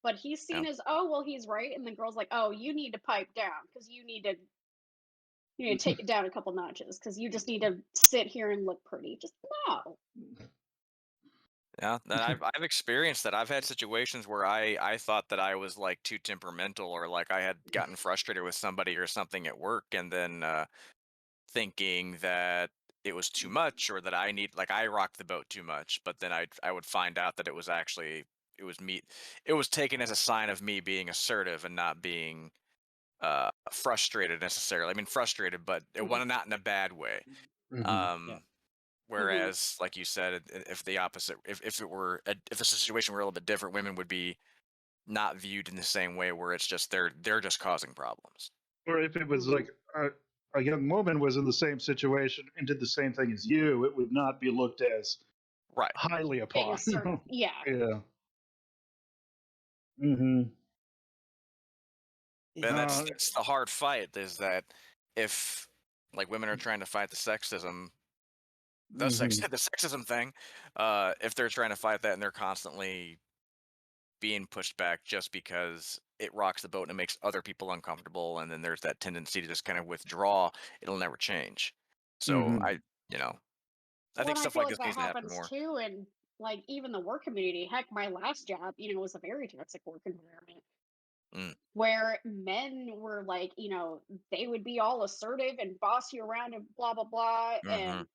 But he's seen as, oh, well, he's right. And the girl's like, oh, you need to pipe down because you need to take it down a couple notches because you just need to sit here and look pretty. Just no. Yeah, that I've experienced that. I've had situations where I thought that I was like too temperamental, or like I had gotten frustrated with somebody or something at work, and then thinking that it was too much, or that I rocked the boat too much. But then I would find out that it was actually it was taken as a sign of me being assertive and not being frustrated necessarily. I mean, frustrated, but it was not in a bad way. Whereas, like you said, if the opposite, if the situation were a little bit different, women would be not viewed in the same way, where it's just they're just causing problems. Or if it was like a young woman was in the same situation and did the same thing as you, it would not be looked as highly upon. Yeah. Yeah. Mm-hmm. And that's the hard fight, is that if like women are trying to fight the sexism, the sexism thing, if they're trying to fight that and they're constantly being pushed back just because it rocks the boat and it makes other people uncomfortable, and then there's that tendency to just kind of withdraw, it'll never change. So I think stuff feel like this that needs to happen happens more. too, and like even the work community. Heck, my last job, was a very toxic work environment where men were like, they would be all assertive and boss you around and blah blah blah. And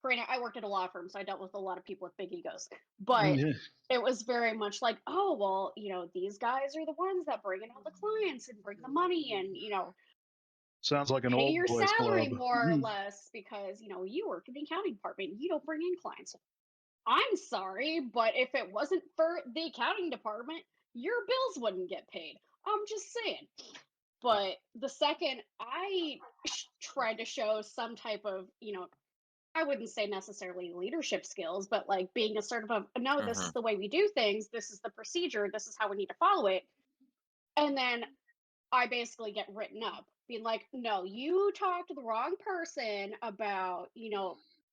granted, I worked at a law firm, so I dealt with a lot of people with big egos. But it was very much like, oh well, these guys are the ones that bring in all the clients and bring the money, and sounds like an pay old your boys salary club. more or less because you work in the accounting department, you don't bring in clients. I'm sorry, but if it wasn't for the accounting department, your bills wouldn't get paid. I'm just saying. But the second I tried to show some type of, I wouldn't say necessarily leadership skills, but like being assertive of, no, this is the way we do things, this is the procedure, this is how we need to follow it. And then I basically get written up, being like, no, you talked to the wrong person about,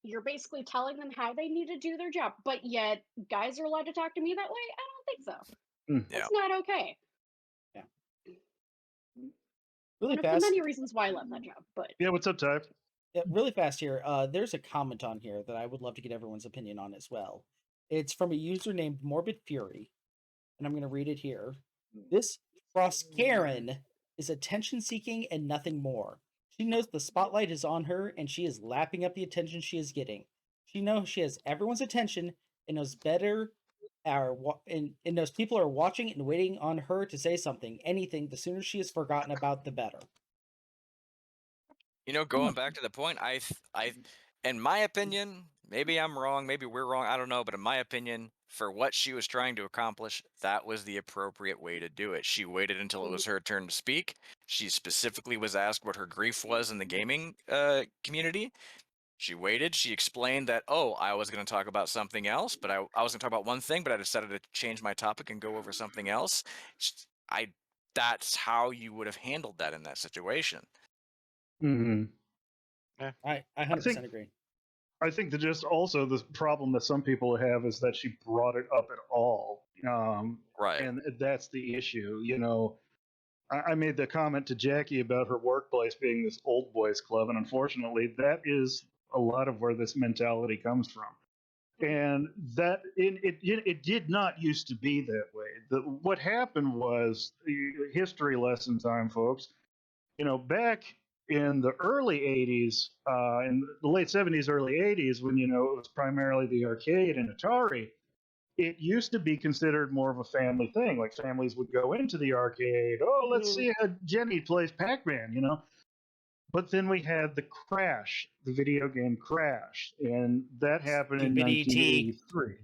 you're basically telling them how they need to do their job, but yet guys are allowed to talk to me that way? I don't think so. That's not okay. Yeah. Really One fast. of the many reasons why I love that job. But yeah, what's up, Ty? Yeah, really fast here. There's a comment on here that I would love to get everyone's opinion on as well. It's from a user named Morbid Fury, and I'm going to read it here. This Frosk Karen is attention-seeking and nothing more. She knows the spotlight is on her, and she is lapping up the attention she is getting. She knows she has everyone's attention and knows better. And knows people are watching and waiting on her to say something, anything. The sooner she is forgotten about, the better. Going back to the point, in my opinion, maybe I'm wrong, maybe we're wrong, I don't know, but in my opinion, for what she was trying to accomplish, that was the appropriate way to do it. She waited until it was her turn to speak. She specifically was asked what her grief was in the gaming community. She waited. She explained that, I was going to talk about something else, but I was going to talk about one thing, but I decided to change my topic and go over something else. That's how you would have handled that in that situation. Yeah. I 100% agree. I think that just also the problem that some people have is that she brought it up at all. Right. And that's the issue. I made the comment to Jackie about her workplace being this old boys club, and unfortunately, that is a lot of where this mentality comes from. And that it did not used to be that way. What happened was history lesson time, folks. Back in the early 80s, in the late 70s, early 80s, when it was primarily the arcade and Atari, it used to be considered more of a family thing. Like families would go into the arcade, let's see how Jenny plays Pac-Man, But then we had the crash, the video game crash, and that happened in 1983.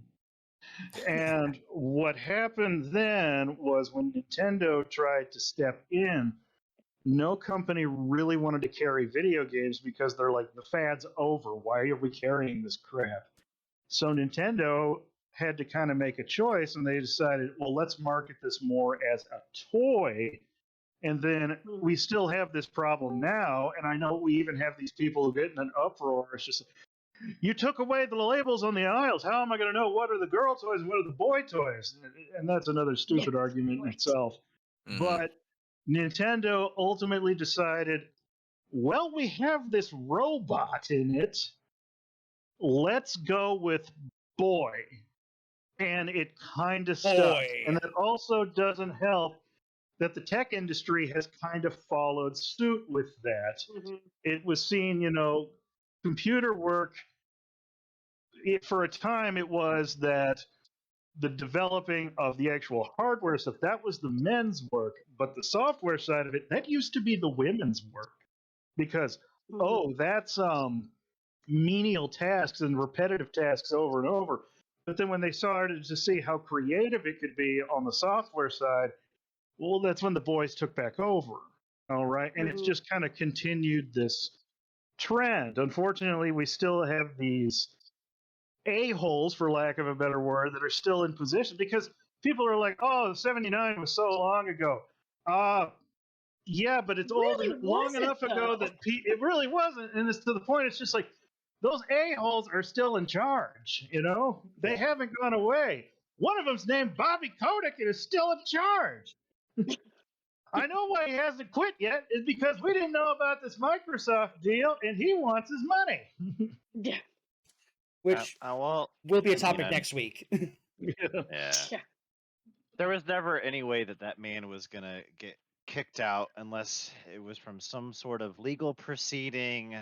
And what happened then was when Nintendo tried to step in, no company really wanted to carry video games because they're like, the fad's over. Why are we carrying this crap? So Nintendo had to kind of make a choice, and they decided, well, let's market this more as a toy. And then we still have this problem now, and I know we even have these people who get in an uproar. It's just, you took away the labels on the aisles. How am I going to know what are the girl toys and what are the boy toys? And that's another stupid argument in itself. But Nintendo ultimately decided, well, we have this robot in it. Let's go with boy. And it kind of stuck. And that also doesn't help that the tech industry has kind of followed suit with that. It was seen, computer work, for a time it was that the developing of the actual hardware stuff, that was the men's work, but the software side of it, that used to be the women's work. Because, that's menial tasks and repetitive tasks over and over. But then when they started to see how creative it could be on the software side, well, that's when the boys took back over. All right. And it's just kind of continued this trend. Unfortunately, we still have these a-holes, for lack of a better word, that are still in position because people are like, oh, 79 was so long ago. Yeah, but it's Really long enough wasn't, ago though. that it really wasn't. And it's to the point, it's just like, those a-holes are still in charge, They haven't gone away. One of them's named Bobby Kotick and is still in charge. I know why he hasn't quit yet is because we didn't know about this Microsoft deal and he wants his money. Which well, will be a I topic mean, next week. Yeah. There was never any way that man was going to get kicked out unless it was from some sort of legal proceeding.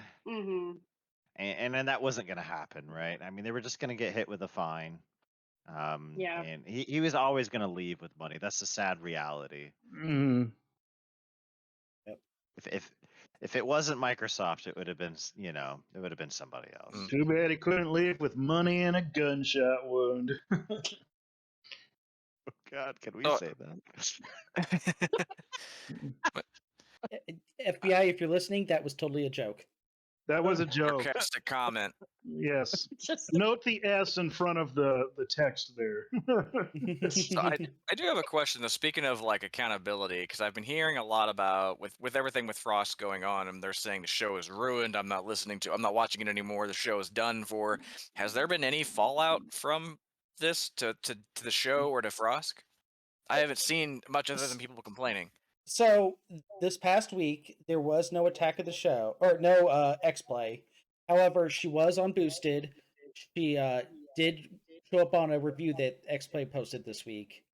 And then that wasn't going to happen, right? I mean, they were just going to get hit with a fine. And he was always going to leave with money. That's the sad reality. If it wasn't Microsoft, it would have been, it would have been somebody else. Too bad he couldn't leave with money and a gunshot wound. God, can we say that? FBI, if you're listening, that was totally a joke. That was a joke. Sarcastic comment. Yes. Note the S in front of the text there. So I do have a question though. Speaking of like accountability, because I've been hearing a lot about with everything with Frost going on, and they're saying the show is ruined. I'm not watching it anymore. The show is done for. Has there been any fallout from this to the show or to Frosk? I haven't seen much other than people complaining. So this past week there was no attack of the show or no XPlay. However, she was on Boosted. She did show up on a review that XPlay posted this week.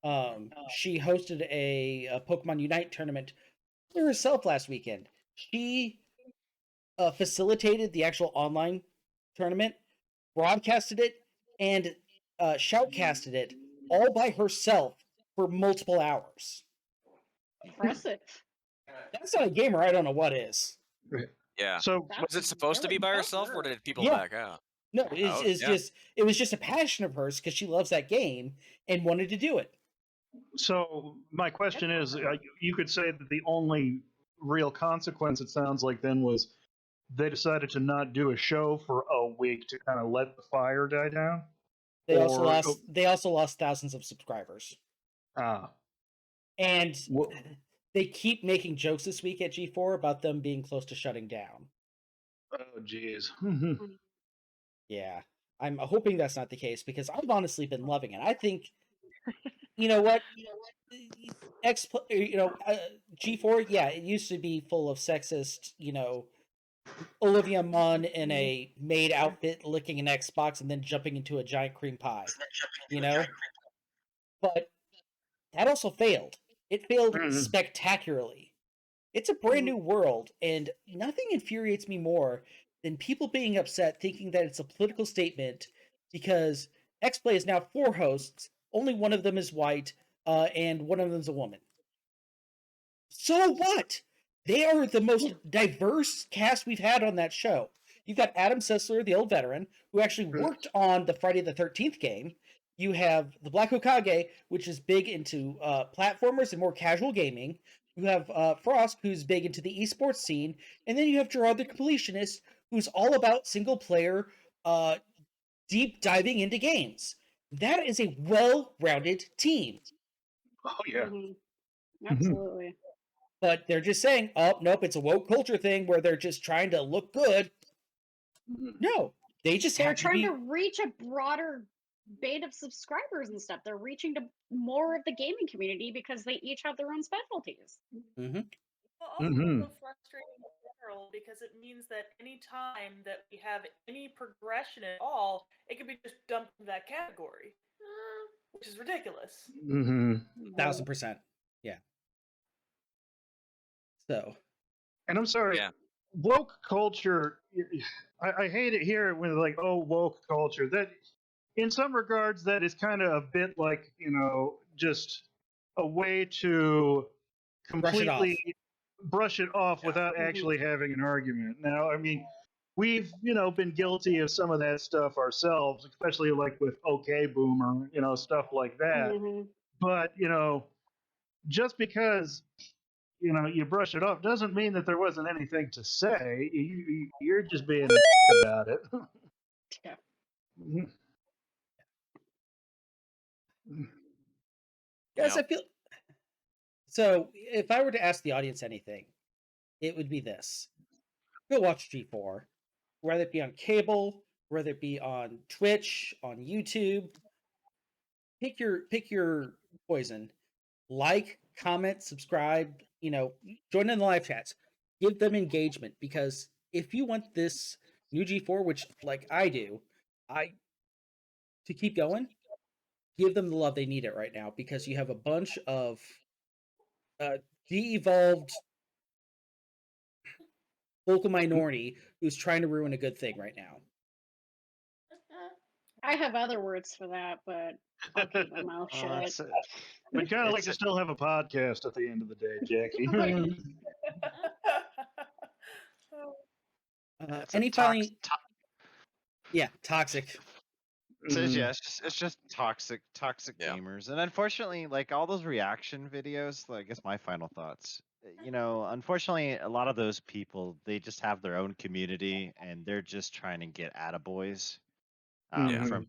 She hosted a Pokemon Unite tournament for herself last weekend. She facilitated the actual online tournament, broadcasted it, and shoutcasted it all by herself for multiple hours. Impressive. That's not a gamer. I don't know what is. Yeah. So was it supposed to be by herself, or did people back out? No, it was just a passion of hers because she loves that game and wanted to do it. So my question is, you could say that the only real consequence, it sounds like, then was they decided to not do a show for a week to kind of let the fire die down. They also lost thousands of subscribers. And they keep making jokes this week at G4 about them being close to shutting down. Oh, geez. Yeah, I'm hoping that's not the case because I've honestly been loving it. I think, you know what, G4, yeah, it used to be full of sexist, Olivia Munn in a maid outfit licking an Xbox and then jumping into a giant cream pie, But that also failed. It failed spectacularly. It's a brand new world, and nothing infuriates me more than people being upset thinking that it's a political statement because XPlay is now 4 hosts, only one of them is white, and one of them is a woman. So what? They are the most diverse cast we've had on that show. You've got Adam Sessler, the old veteran, who actually worked on the Friday the 13th game. you have the Black Hokage, which is big into platformers and more casual gaming. You have Frosk, who's big into the esports scene, and then you have Gerard the Completionist, who's all about single player, deep diving into games. That is a well-rounded team. Oh yeah. Absolutely. But they're just saying, oh, nope, it's a woke culture thing where they're just trying to look good. No, they just They're have to trying be... to reach a broader base of subscribers and stuff. They're reaching to more of the gaming community because they each have their own specialties. Mm-hmm. Well, also it's so frustrating in general because it means that any time that we have any progression at all, it can be just dumped in that category, which is ridiculous. 1000%. Yeah. So. And I'm sorry, woke culture. I hate it here when like, oh, woke culture. That, in some regards, that is kind of a bit like, just a way to completely brush it off without actually having an argument. Now, I mean, we've been guilty of some of that stuff ourselves, especially like with OK Boomer, stuff like that. But just because you brush it off doesn't mean that there wasn't anything to say. You're just being a dick about it. Yeah. Guys, I feel... So, if I were to ask the audience anything, it would be this. Go watch G4. Whether it be on cable, whether it be on Twitch, on YouTube. Pick your poison. Like, comment, subscribe, join in the live chats. Give them engagement, because if you want this new G4, which like I do, to keep going, give them the love they need it right now, because you have a bunch of de-evolved vocal minority who's trying to ruin a good thing right now. I have other words for that, but I'll keep my mouth shut. We'd kind of like to still have a podcast at the end of the day, Jackie. Any finally... Yeah, toxic. So yeah, it's just toxic gamers, and unfortunately, like all those reaction videos. Like, I guess my final thoughts. Unfortunately, a lot of those people, they just have their own community, and they're just trying to get attaboys from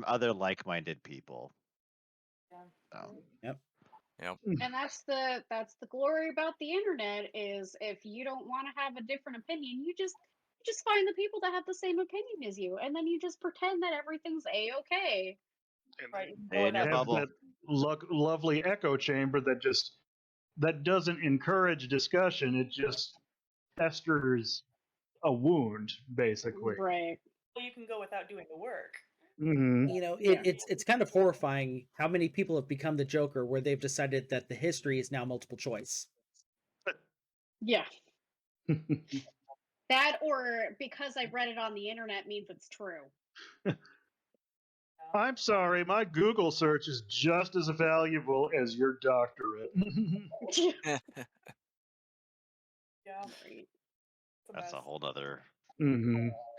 other like-minded people. So. Yep. And that's the glory about the internet, is if you don't want to have a different opinion, you just find the people that have the same opinion as you, and then you just pretend that everything's a-okay. Right. And you have that lovely echo chamber that doesn't encourage discussion. It just festers a wound, basically. Right. Well, you can go without doing the work. It's kind of horrifying how many people have become the Joker, where they've decided that the history is now multiple choice. Yeah. That, or because I read it on the internet, means it's true. I'm sorry, my Google search is just as valuable as your doctorate. Yeah. That's a whole other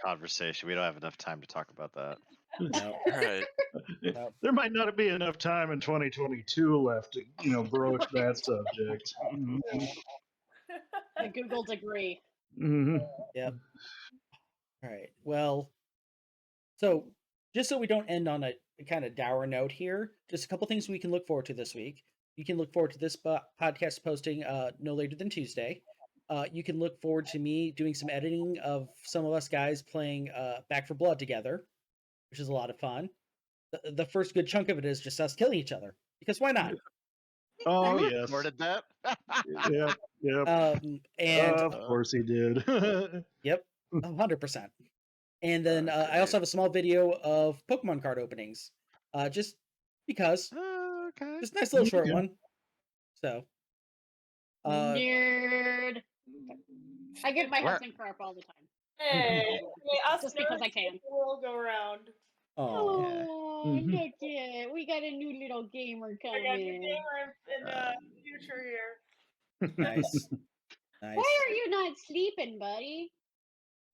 conversation. We don't have enough time to talk about that. No. Right. There might not be enough time in 2022 left to, broach that subject. The Google degree. Yep. All right. Well, so just so we don't end on a kind of dour note here, just a couple things we can look forward to this week. You can look forward to this podcast posting no later than Tuesday. You can look forward to me doing some editing of some of us guys playing Back 4 Blood together, which is a lot of fun. The first good chunk of it is just us killing each other, because why not? Oh, I yes. recorded that. Yep. And of course he did. Yep, 100%. And then I also have a small video of Pokemon card openings, just because. Just a nice little short one. So. Nerd. I give my husband crap all the time. Hey, just because I can. The world go around. Oh, look it. We got a new little gamer coming. I got a new gamer in the future here. Nice. Nice. Why are you not sleeping, buddy?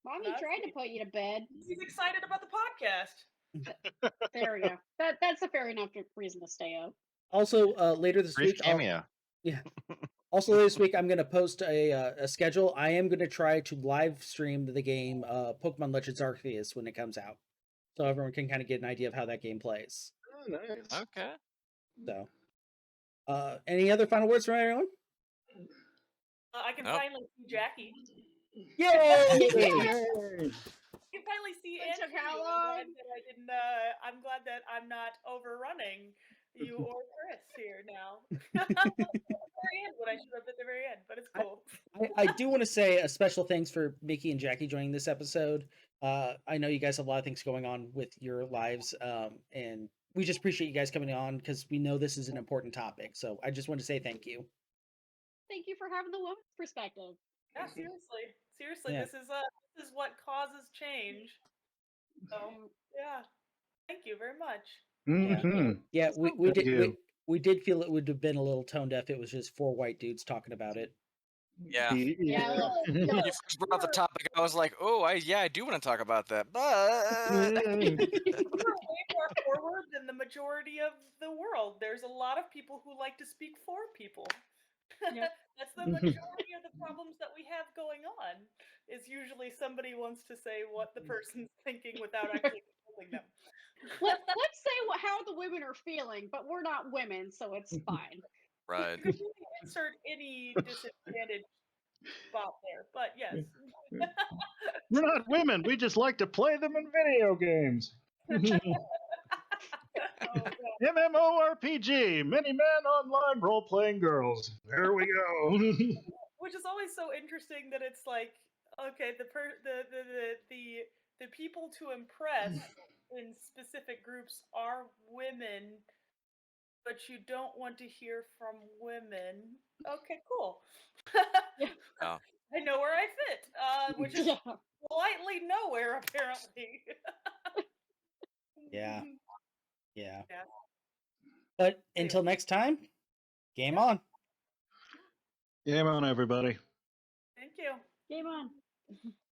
Mommy tried to put you to bed. He's excited about the podcast. There we go. That's a fair enough reason to stay up. Also, later this Brief week, I'll, cameo. yeah. Also, this week I'm going to post a schedule. I am going to try to live stream the game Pokemon Legends Arceus when it comes out, so everyone can kind of get an idea of how that game plays. Oh, nice. Okay. So, any other final words from everyone? I can Nope. finally see Jackie. Yay! Yay. I can finally see It took Andrew. how I'm long? glad that I didn't. I'm glad that I'm not overrunning you or Chris here now. At the very end, when I should have at the very end, but it's cool. I do want to say a special thanks for Mickey and Jackie joining this episode. I know you guys have a lot of things going on with your lives, and we just appreciate you guys coming on because we know this is an important topic. So I just want to say thank you. Thank you for having the woman's perspective. Yeah, seriously, Yeah. this is what causes change. So yeah, thank you very much. Mhm. Yeah, we Thank did you. we did feel it would have been a little tone deaf if it was just 4 white dudes talking about it. Yeah. Yeah, When you first brought up the topic, I was like, oh, I do want to talk about that, but We're way more forward than the majority of the world. There's a lot of people who like to speak for people. That's the majority of the problems that we have going on. Is usually somebody wants to say what the person's thinking without actually controlling them. let's say how the women are feeling, but we're not women, so it's fine. right. You can really insert any disadvantage spot there, but yes. We're not women. We just like to play them in video games. MMORPG, many men online role playing girls. There we go. Which is always so interesting that it's like, okay, the people to impress in specific groups are women, but you don't want to hear from women. Okay, cool. Oh. I know where I fit, which is slightly nowhere apparently. Yeah. Yeah. Yeah. But until next time, game on. Game on, everybody. Thank you. Game on.